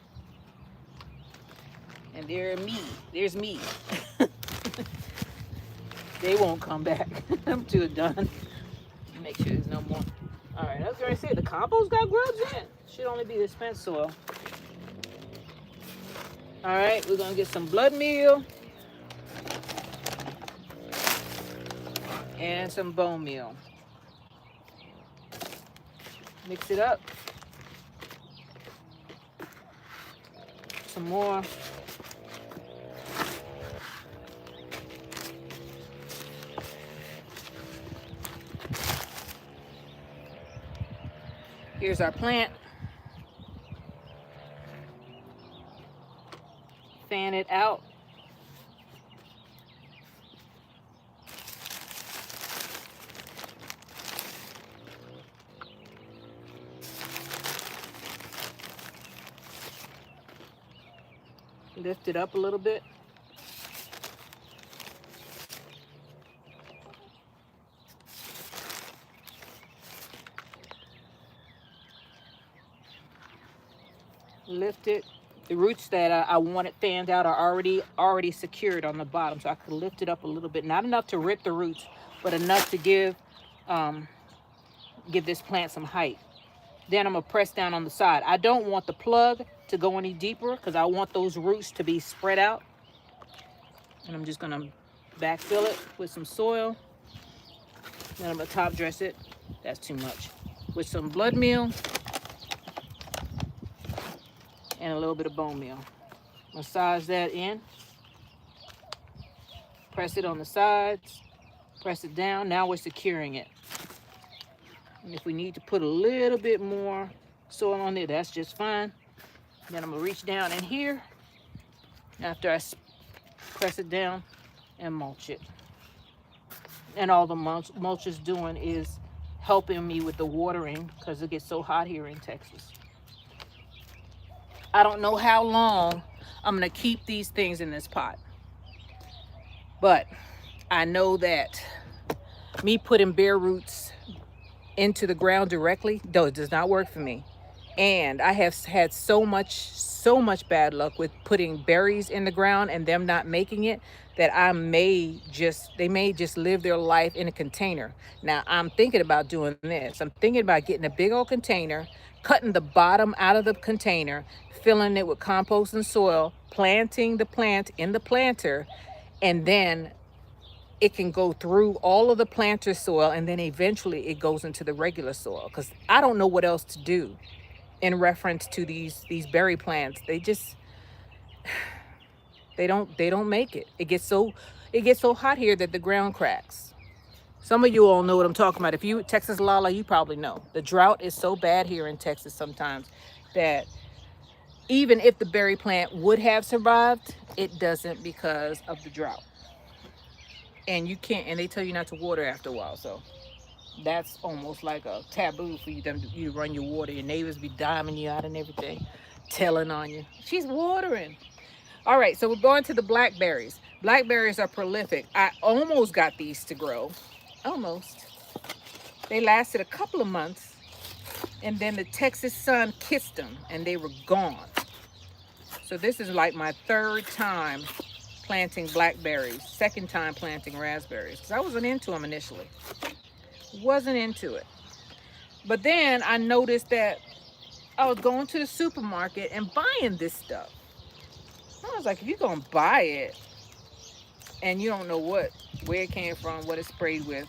And there's me. They won't come back. I'm too done. Make sure there's no more. All right, I was going to say, the compost got grubs in it. Should only be the spent soil. All right, we're going to get some blood meal and some bone meal. Mix it up. Some more. Here's our plant. Fan it out. Lift it up a little bit. Lift it. The roots that I wanted fanned out are already secured on the bottom, so I could lift it up a little bit. Not enough to rip the roots, but enough to give this plant some height. Then I'm going to press down on the side. I don't want the plug to go any deeper because I want those roots to be spread out. And I'm just going to backfill it with some soil. Then I'm going to top dress it. That's too much. With some blood meal and a little bit of bone meal. Massage that in. Press it on the sides. Press it down. Now we're securing it. And if we need to put a little bit more soil on there, that's just fine. Then I'm going to reach down in here after I press it down and mulch it. And all the mulch is doing is helping me with the watering because it gets so hot here in Texas. I don't know how long I'm going to keep these things in this pot. But I know that me putting bare roots into the ground directly, though it does not work for me. And I have had so much bad luck with putting berries in the ground and them not making it that they may just live their life in a container. Now I'm thinking about doing this. I'm thinking about getting a big old container, cutting the bottom out of the container, filling it with compost and soil, planting the plant in the planter, and then it can go through all of the planter soil, and then eventually it goes into the regular soil, because I don't know what else to do in reference to these berry plants. They don't make it. It gets so hot here that the ground cracks. Some of you all know what I'm talking about. If you Texas Lala, you probably know. The drought is so bad here in Texas sometimes that even if the berry plant would have survived, it doesn't because of the drought. And you can't, and they tell you not to water after a while, so that's almost like a taboo for you to run your water. Your neighbors be diming you out and everything, telling on you. She's watering. All right, so we're going to the blackberries. Blackberries are prolific. I almost got these to grow. Almost. They lasted a couple of months, and then the Texas sun kissed them, and they were gone. So this is like my third time planting blackberries, second time planting raspberries, because I wasn't into them initially. Wasn't into it. But then I noticed that I was going to the supermarket and buying this stuff. I was like, if you're going to buy it and you don't know where it came from, what it's sprayed with,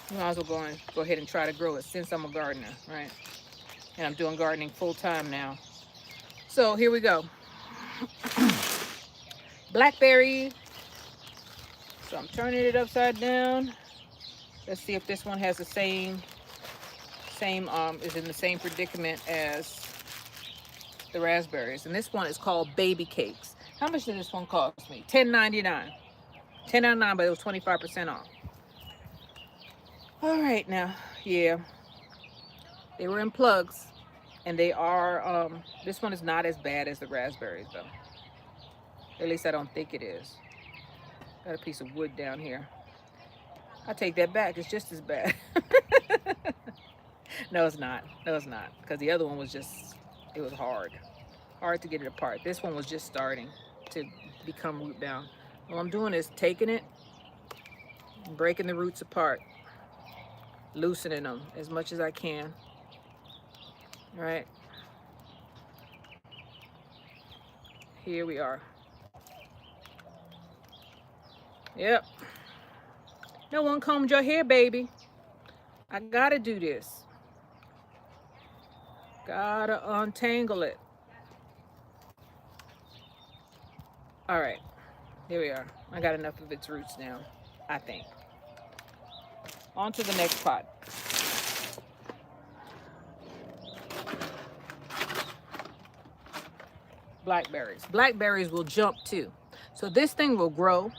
you might as well go ahead and try to grow it, since I'm a gardener, right? And I'm doing gardening full time now. So here we go. Blackberry. So I'm turning it upside down. Let's see if this one has the same is in the same predicament as the raspberries. And this one is called Baby Cakes. How much did this one cost me? $10.99. $10.99, but it was 25% off. All right, now, yeah, they were in plugs, and they are. This one is not as bad as the raspberries, though. At least I don't think it is. Got a piece of wood down here. I take that back. It's just as bad. No, it's not. No, it's not. Because the other one was it was hard to get it apart. This one was just starting to become root bound. All I'm doing is taking it, breaking the roots apart, loosening them as much as I can. All right. Here we are. Yep. No one combed your hair, baby. I gotta do this. Gotta untangle it. All right. Here we are. I got enough of its roots now, I think. On to the next pot. Blackberries. Blackberries will jump too. So this thing will grow,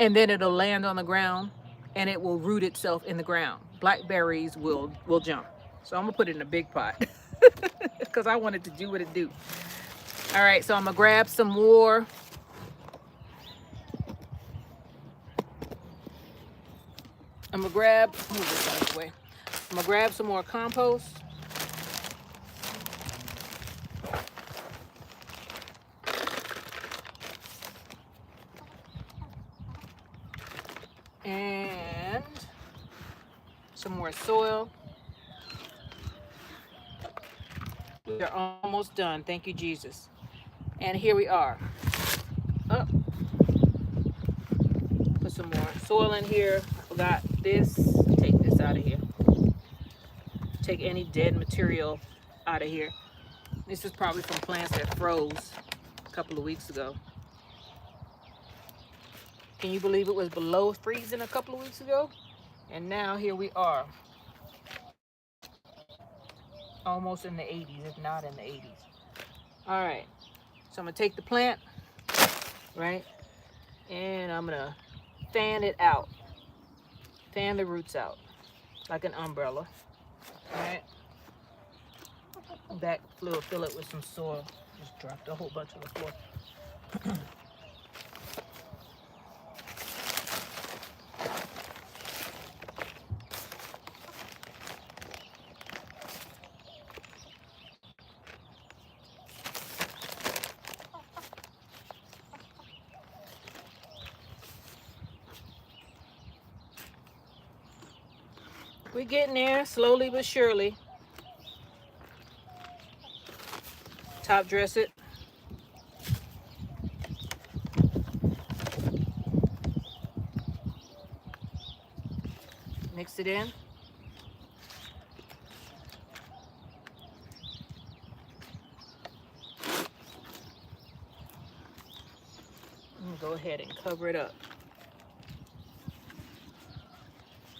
and then it'll land on the ground, and it will root itself in the ground. Blackberries will jump. So I'm gonna put it in a big pot because I want it to do what it do. All right, so I'm gonna grab some more. Move this out of the way. I'm gonna grab some more compost. And some more soil. We are almost done. Thank you, Jesus. And here we are. Up. Put some more soil in here. I forgot this. Take this out of here. Take any dead material out of here. This is probably from plants that froze a couple of weeks ago. Can you believe it was below freezing a couple of weeks ago? And now here we are. Almost in the 80s, if not in the 80s. All right. So I'm going to take the plant, right? And I'm going to fan it out. Fan the roots out like an umbrella. All right. Back fluid, fill it with some soil. Just dropped a whole bunch on the floor. We're getting there slowly but surely. Top dress it. Mix it in. I'm gonna go ahead and cover it up.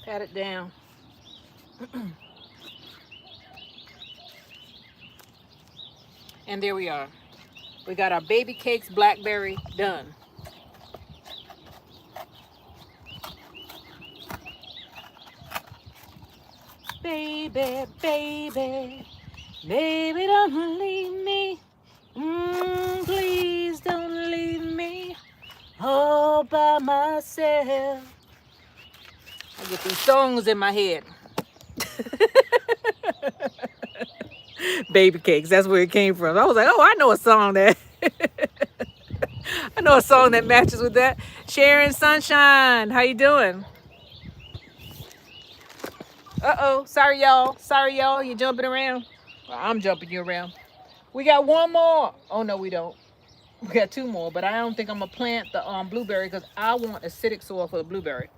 Pat it down. And there we are. We got our baby cakes blackberry done. Baby, baby, baby, don't leave me. Please don't leave me all by myself. I get these songs in my head. Baby cakes, that's where it came from. I was like, oh, I know a song that I know a song that matches with that. Sharon Sunshine, how you doing? Uh-oh, sorry y'all, you're jumping around. Well, I'm jumping you around. We got one more. Oh no, we don't. We got two more, but I don't think I'm gonna plant the blueberry because I want acidic soil for the blueberry.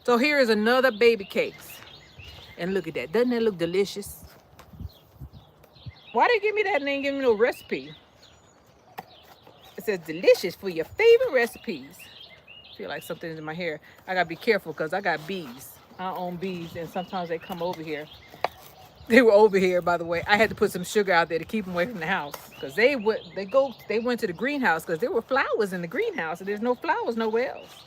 So here is another baby cakes. And look at that, doesn't that look delicious? Why they give me that and they ain't give me no recipe? It says delicious for your favorite recipes. I feel like something's in my hair. I gotta be careful because I got bees. I own bees and sometimes they come over here. They were over here, by the way. I had to put some sugar out there to keep them away from the house because they went to the greenhouse because there were flowers in the greenhouse and there's no flowers nowhere else.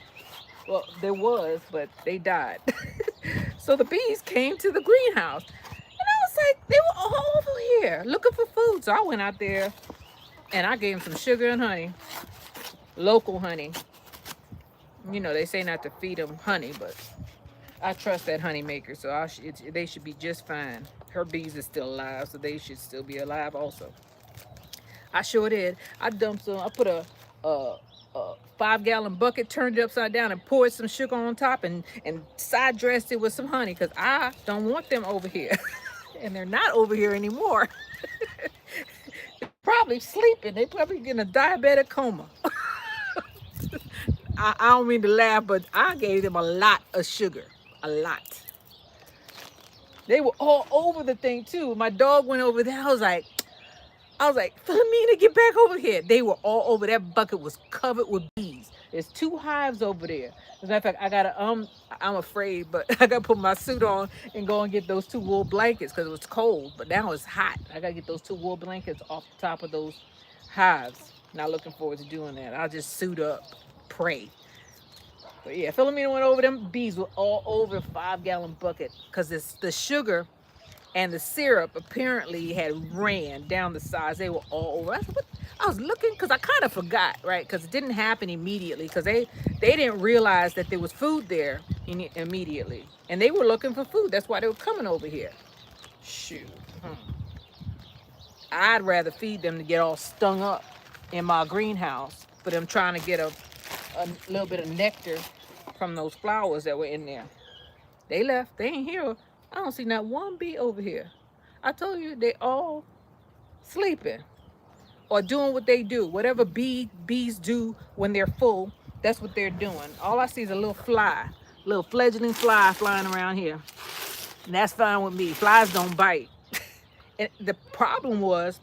Well, there was, but they died. So the bees came to the greenhouse. And I was like, they were all over here looking for food. So I went out there and I gave them some sugar and honey. Local honey. You know, they say not to feed them honey, but I trust that honey maker. So they should be just fine. Her bees are still alive, so they should still be alive also. I sure did. I dumped some. I put a 5-gallon bucket, turned it upside down, and poured some sugar on top, and side dressed it with some honey because I don't want them over here, and they're not over here anymore. They're probably sleeping. They probably in a diabetic coma. I don't mean to laugh, but I gave them a lot of sugar, a lot. They were all over the thing too. My dog went over there. I was like, Philomena, get back over here. They were all over. That bucket was covered with bees. There's 2 hives over there. As a matter of fact, I gotta I'm afraid, but I gotta put my suit on and go and get those 2 wool blankets because it was cold. But now it's hot. I gotta get those 2 wool blankets off the top of those hives. Not looking forward to doing that. I'll just suit up, pray. But yeah, Philomena went over them. Bees were all over a 5-gallon bucket because the sugar and the syrup apparently had ran down the sides. They were all over. I was looking because I kind of forgot, right? Because it didn't happen immediately because they didn't realize that there was food there immediately. And they were looking for food. That's why they were coming over here. Shoot. I'd rather feed them to get all stung up in my greenhouse for them trying to get a little bit of nectar from those flowers that were in there. They left. They ain't here. I don't see not one bee over here. I told you they all sleeping or doing what they do. Whatever bees do when they're full, that's what they're doing. All I see is a little fly, little fledgling fly flying around here. And that's fine with me. Flies don't bite. And the problem was,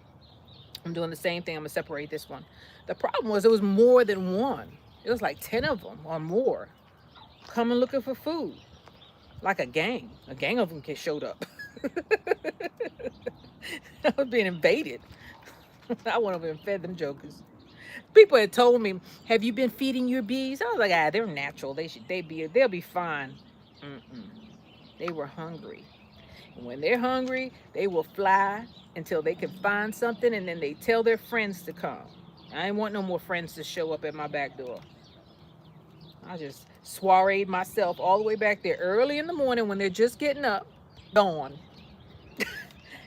I'm doing the same thing. I'm going to separate this one. The problem was it was more than one. It was like 10 of them or more coming looking for food. Like a gang. A gang of them showed up. I was being invaded. I went over and fed them jokers. People had told me, "Have you been feeding your bees?" I was like, "Ah, they're natural. They'll be fine." Mm-mm. They were hungry. And when they're hungry, they will fly until they can find something, and then they tell their friends to come. I ain't want no more friends to show up at my back door. I just soireed myself all the way back there early in the morning when they're just getting up, gone,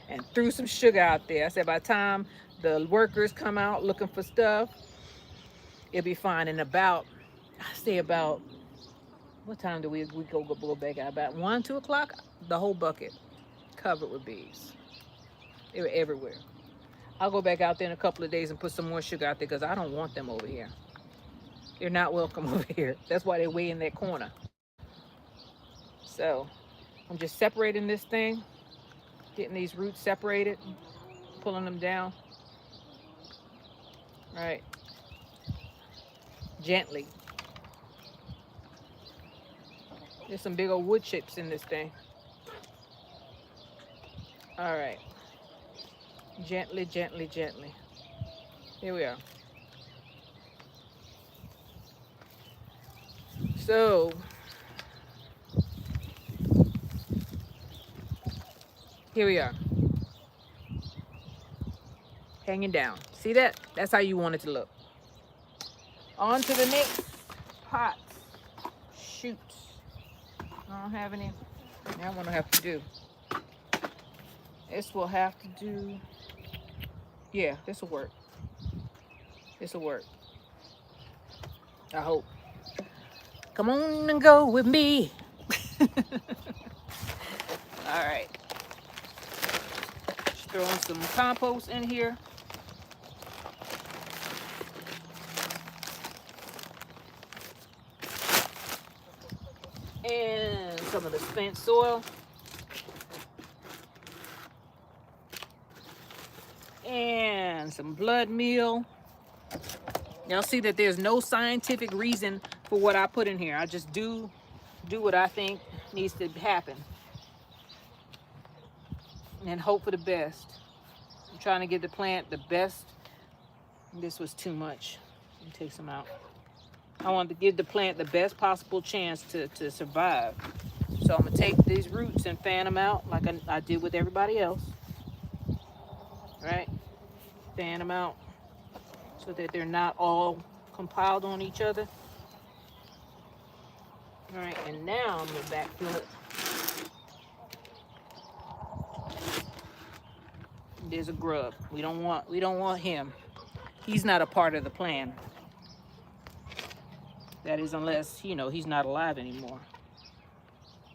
and threw some sugar out there. I said by the time the workers come out looking for stuff, it'll be fine. And about, I say about, what time do we go back out? About 1, 2 o'clock, the whole bucket covered with bees. They were everywhere. I'll go back out there in a couple of days and put some more sugar out there because I don't want them over here. They're not welcome over here. That's why they're way in that corner. So I'm just separating this thing, getting these roots separated, pulling them down. All right. Gently. There's some big old wood chips in this thing. All right. Gently, gently, gently. Here we are. So, here we are. Hanging down. See that? That's how you want it to look. On to the next pot. Shoots. I don't have any. Now what I have to do. This will have to do. Yeah, this will work. This will work. I hope. Come on and go with me. All right. Just throwing some compost in here. And some of the spent soil. And some blood meal. Y'all see that there's no scientific reason for what I put in here. I just do what I think needs to happen. And hope for the best. I'm trying to give the plant the best. This was too much. Let me take some out. I want to give the plant the best possible chance to survive. So I'm going to take these roots and fan them out like I did with everybody else. Right? Fan them out so that they're not all compiled on each other. All right, and now I'm going to backfill it. There's a grub. We don't want him. He's not a part of the plan. That is, unless, he's not alive anymore.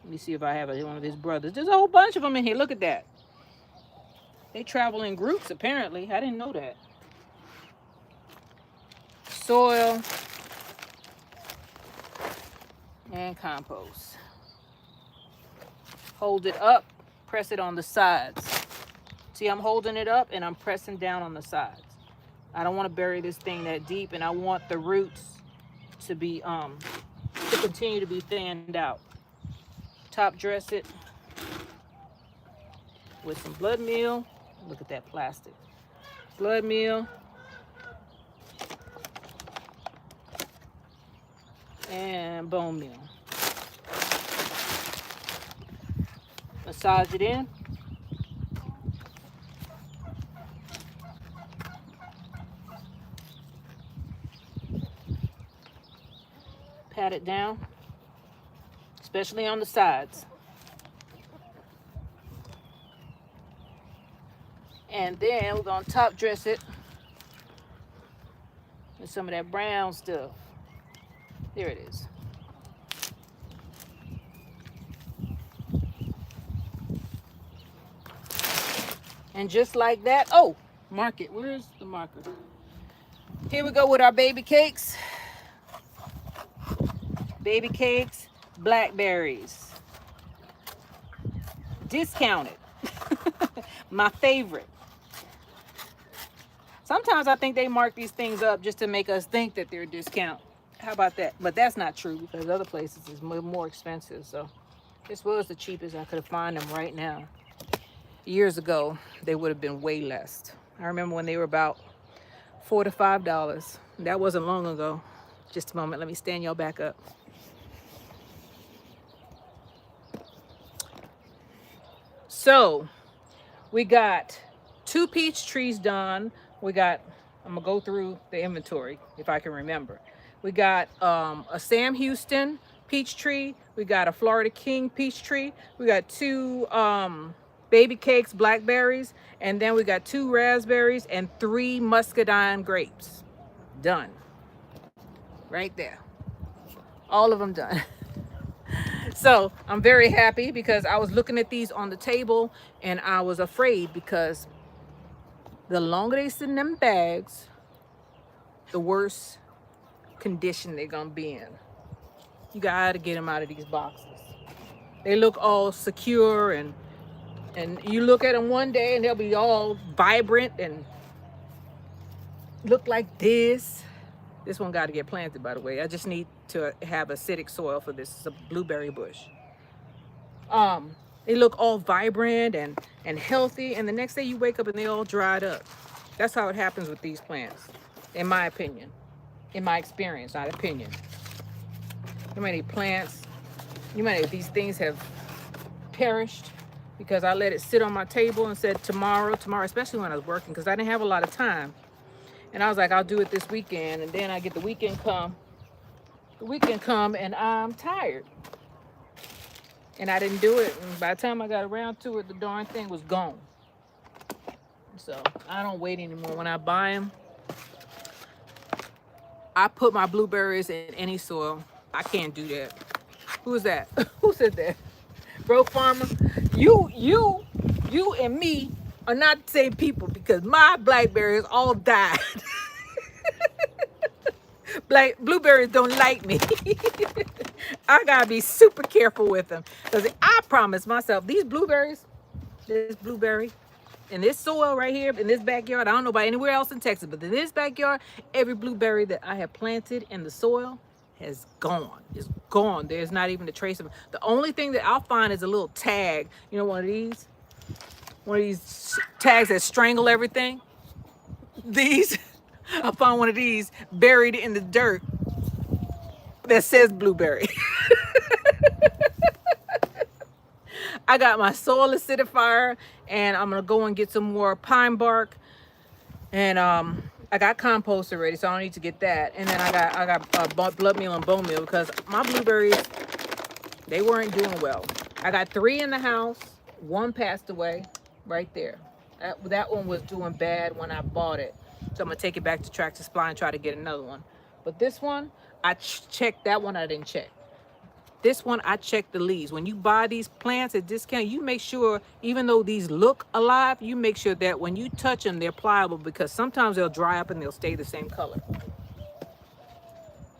Let me see if I have one of his brothers. There's a whole bunch of them in here. Look at that. They travel in groups, apparently. I didn't know that. Soil and compost. Hold it up. Press it on the sides. See, I'm holding it up and I'm pressing down on the sides. I don't want to bury this thing that deep, and I want the roots to be to continue to be fanned out. Top dress it with some blood meal. Look at that plastic. Blood meal. And bone meal. Massage it in. Pat it down, especially on the sides. And then we're going to top dress it with some of that brown stuff. There it is. And just like that, oh, Mark it. Where's the marker? Here we go with our baby cakes. Baby cakes, blackberries. Discounted. My favorite. Sometimes I think they mark these things up just to make us think that they're discount. How about that? But that's not true because other places is more expensive. So this was the cheapest I could find them right now. Years ago, they would have been way less. I remember when they were about $4 to $5. That wasn't long ago. Just a moment. Let me stand y'all back up. So we got 2 peach trees done. I'm gonna go through the inventory if I can remember. We got a Sam Houston peach tree. We got a Florida King peach tree. We got 2 baby cakes, blackberries, and then we got 2 raspberries and 3 muscadine grapes. Done. Right there. All of them done. So I'm very happy because I was looking at these on the table and I was afraid because the longer they sit in them bags, the worse condition they're gonna be in. You gotta get them out of these boxes. They look all secure and you look at them one day and they'll be all vibrant and look like this. This one got to get planted, by the way. I just need to have acidic soil for this. It's a blueberry bush. They look all vibrant and healthy, and the next day you wake up and they all dried up. That's how it happens with these plants, in my opinion, in my experience, not opinion. How many plants, these things have perished because I let it sit on my table and said tomorrow, especially when I was working, because I didn't have a lot of time. And I was like, I'll do it this weekend. And then I get the weekend come and I'm tired. And I didn't do it. And by the time I got around to it, the darn thing was gone. So I don't wait anymore. When I buy them, I put my blueberries in any soil. I can't do that. Who is that? Who said that? Bro Farmer, you and me are not the same people because my blackberries all died. Blueberries don't like me. I gotta be super careful with them because I promised myself these blueberries, this blueberry in this soil right here in this backyard, I don't know about anywhere else in Texas, but in this backyard, every blueberry that I have planted in the soil has gone. It's gone. There's not even a trace of it. The only thing that I'll find is a little tag, one of these tags that strangle everything. I found one of these buried in the dirt that says blueberry. I got my soil acidifier and I'm gonna go and get some more pine bark, and I got compost already, so I don't need to get that. And then I got blood meal and bone meal because my blueberries, they weren't doing well. I got 3 in the house. 1 passed away right there. That one was doing bad when I bought it. So I'm gonna take it back to Tractor Supply and try to get another one. But this one, I checked. That one I didn't check. This one, I checked the leaves. When you buy these plants at discount, you make sure, even though these look alive, you make sure that when you touch them, they're pliable because sometimes they'll dry up and they'll stay the same color.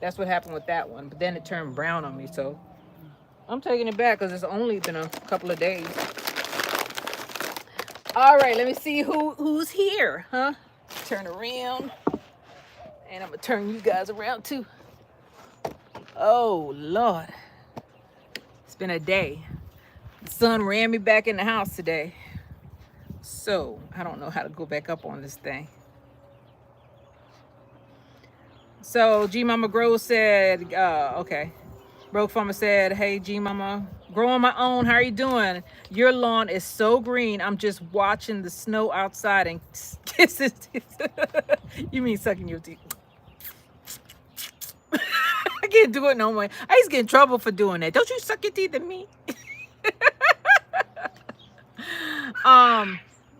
That's what happened with that one. But then it turned brown on me, so I'm taking it back because it's only been a couple of days. All right, let me see who's here, huh? Turn around, and I'm gonna turn you guys around too. Oh Lord, it's been a day. The sun ran me back in the house today, so I don't know how to go back up on this thing. So G Mama Grow said, okay. Broke Farmer said, hey G Mama, grow on my own. How are you doing? Your lawn is so green. I'm just watching the snow outside and kissing teeth. You mean sucking your teeth? I can't do it no more. I used to get in trouble for doing that. Don't you suck your teeth at me?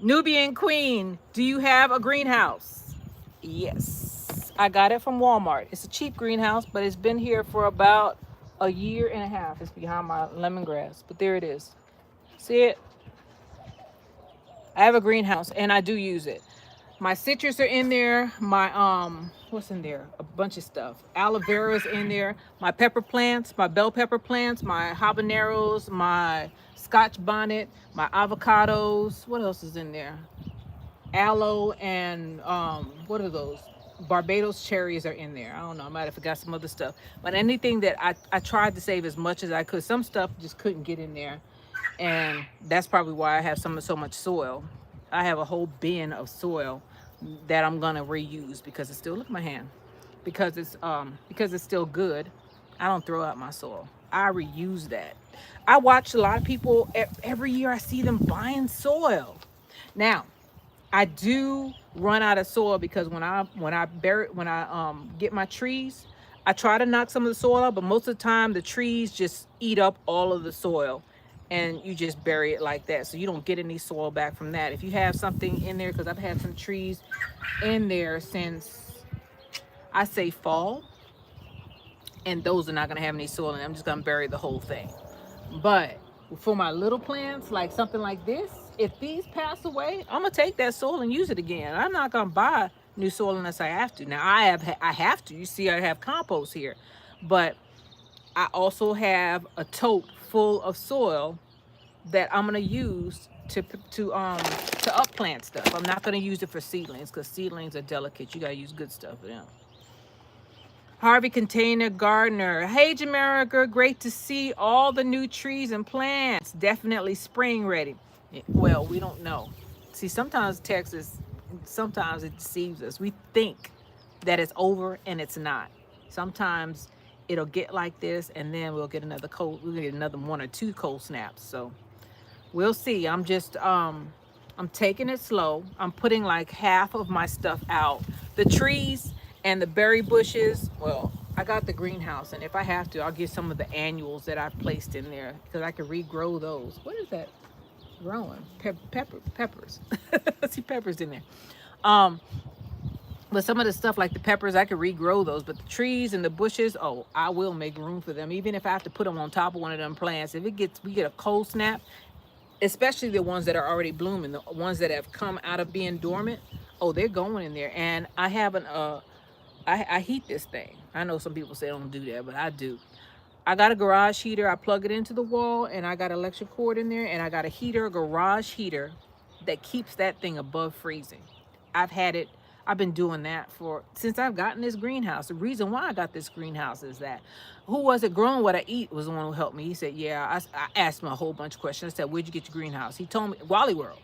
Nubian Queen, do you have a greenhouse? Yes, I got it from Walmart. It's a cheap greenhouse, but it's been here for about a year and a half. It's behind my lemongrass, but there it is. See it? I have a greenhouse and I do use it. My citrus are in there. My what's in there? A bunch of stuff. Aloe vera's in there. My pepper plants, my bell pepper plants, my habaneros, my scotch bonnet, my avocados. What else is in there? Aloe and what are those? Barbados cherries are in there. I don't know. I might have forgot some other stuff. But anything that I tried to save as much as I could. Some stuff just couldn't get in there. And that's probably why I have so much soil. I have a whole bin of soil that I'm gonna reuse because it's still, look at my hand. Because it's still good. I don't throw out my soil. I reuse that. I watch a lot of people every year I see them buying soil. Now, I do run out of soil because when I get my trees, I try to knock some of the soil out, but most of the time the trees just eat up all of the soil and you just bury it like that. So you don't get any soil back from that. If you have something in there, because I've had some trees in there since I say fall, and those are not gonna have any soil in them. I'm just gonna bury the whole thing. But for my little plants, like something like this, if these pass away, I'm gonna take that soil and use it again. I'm not gonna buy new soil unless I have to. Now I have to. You see, I have compost here, but I also have a tote full of soil that I'm gonna use to upplant stuff. I'm not gonna use it for seedlings because seedlings are delicate. You gotta use good stuff for them. Harvey Container Gardener. Hey, Jamerica, great to see all the new trees and plants. Definitely spring ready. Well, we don't know. See, sometimes Texas, sometimes it deceives us. We think that it's over and it's not. Sometimes it'll get like this and then we'll get another one or two cold snaps. So we'll see. I'm taking it slow. I'm putting like half of my stuff out. The trees and the berry bushes, well, I got the greenhouse, and if I have to, I'll get some of the annuals that I've placed in there because I can regrow those. What is that growing? Peppers. I see peppers in there. But some of the stuff like the peppers, I could regrow those. But the trees and the bushes, oh, I will make room for them. Even if I have to put them on top of one of them plants. If we get a cold snap, especially the ones that are already blooming, the ones that have come out of being dormant, oh, they're going in there. And I have I heat this thing. I know some people say don't do that, but I do. I got a garage heater. I plug it into the wall, and I got an electric cord in there, and I got a garage heater that keeps that thing above freezing. I've been doing that since I've gotten this greenhouse. The reason why I got this greenhouse is that who was it growing what I eat was the one who helped me. He said, yeah, I asked him a whole bunch of questions. I said, where'd you get your greenhouse? He told me, Wally World.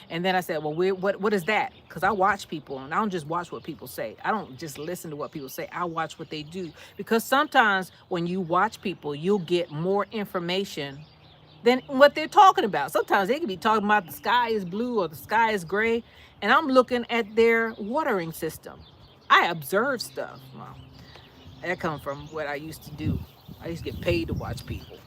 And then I said, well, what is that? Because I watch people, and I don't just watch what people say. I don't just listen to what people say. I watch what they do. Because sometimes when you watch people, you'll get more information than what they're talking about. Sometimes they can be talking about the sky is blue or the sky is gray, and I'm looking at their watering system. I observe stuff. Well, that comes from what I used to do. I used to get paid to watch people.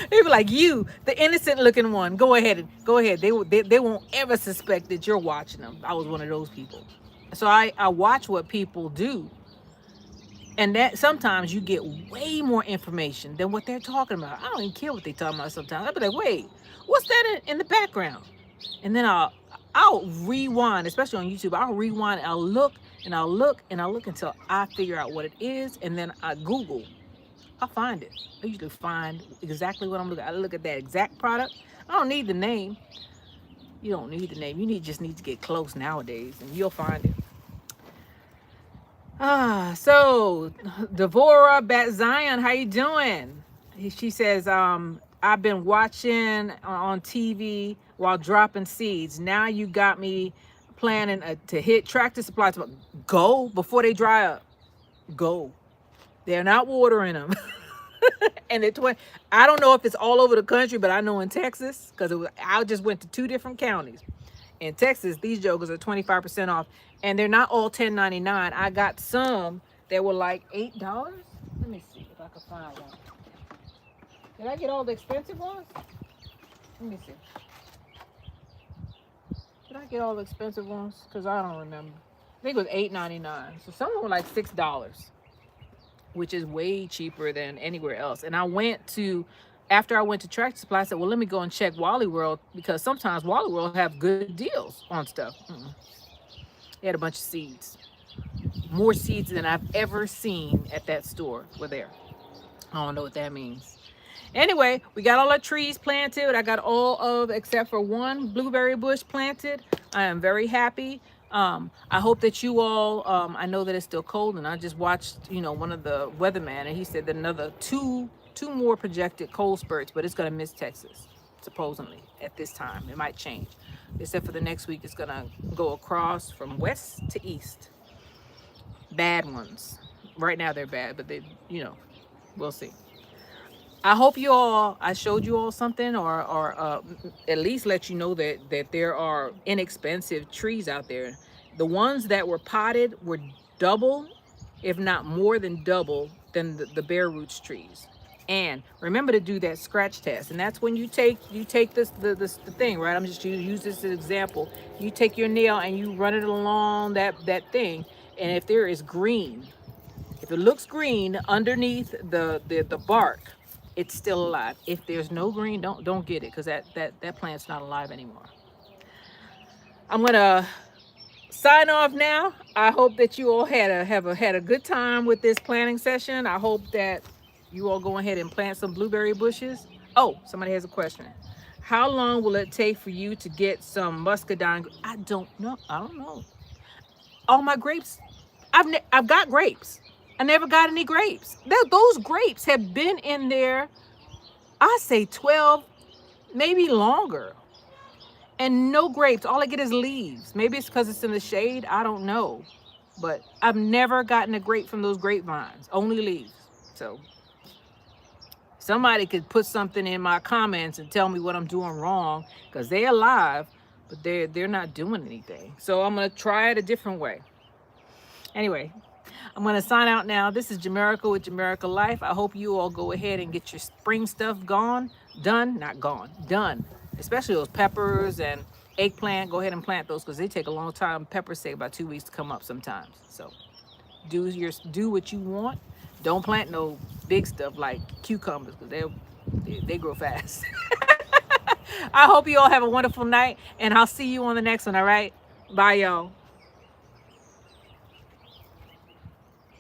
They be like, you, the innocent looking one, go ahead. They won't ever suspect that you're watching them. I was one of those people. So I watch what people do. And that sometimes you get way more information than what they're talking about. I don't even care what they're talking about sometimes. I'll be like, wait, what's that in the background? And then I'll rewind, especially on YouTube. I'll rewind, I'll look until I figure out what it is. And then I Google. I'll find it. I usually find exactly what I'm looking at. I look at that exact product. I don't need the name. You don't need the name. You just need to get close nowadays, and you'll find it. So Devora Bat Zion, how you doing? She says, I've been watching on TV while dropping seeds. Now you got me planning to hit Tractor Supply. Go before they dry up. Go. They're not watering them. And I don't know if it's all over the country, but I know in Texas, because I just went to 2 different counties. In Texas, these jokers are 25% off, and they're not all $10.99. I got some that were like $8. Let me see if I can find one. Did I get all the expensive ones? Let me see. Did I get all the expensive ones? Because I don't remember. I think it was $8.99. So some of them were like $6. Which is way cheaper than anywhere else. And I went to after I went to Tractor Supply, I said, well, let me go and check Wally World, because sometimes Wally World have good deals on stuff. They had a bunch of seeds. More seeds than I've ever seen at that store were there. I don't know what that means. Anyway, we got all our trees planted. I got all of, except for one blueberry bush planted. I am very happy. I hope that you all, I know that it's still cold, and I just watched, one of the weatherman, and he said that another two more projected cold spurts, but it's going to miss Texas, supposedly, at this time. It might change. Except for the next week, it's going to go across from west to east. Bad ones. Right now they're bad, but we'll see. I hope I showed you all something, or at least let you know that there are inexpensive trees out there. The ones that were potted were double, if not more than double, than the bare roots trees. And remember to do that scratch test. And that's when you take the thing, right? I'm just use this as an example. You take your nail and you run it along that thing, and if there is green, if it looks green underneath the bark, it's still alive. If there's no green, don't get it, because that plant's not alive anymore. I'm gonna sign off now. I hope that you all had a good time with this planting session. I hope that you all go ahead and plant some blueberry bushes. Oh, somebody has a question. How long will it take for you to get some muscadine? I don't know. All my grapes, I've got grapes. I never got any grapes. Those grapes have been in there, I say 12, maybe longer. And no grapes. All I get is leaves. Maybe it's because it's in the shade. I don't know. But I've never gotten a grape from those grapevines. Only leaves. So somebody could put something in my comments and tell me what I'm doing wrong, because they're alive, but they're not doing anything. So I'm going to try it a different way. Anyway, I'm going to sign out now. This is Jamerica with Jamerica Life. I hope you all go ahead and get your spring stuff done. Especially those peppers and eggplant. Go ahead and plant those, because they take a long time. Peppers take about 2 weeks to come up sometimes. So do what you want. Don't plant no big stuff like cucumbers, because they grow fast. I hope you all have a wonderful night, and I'll see you on the next one, all right? Bye, y'all.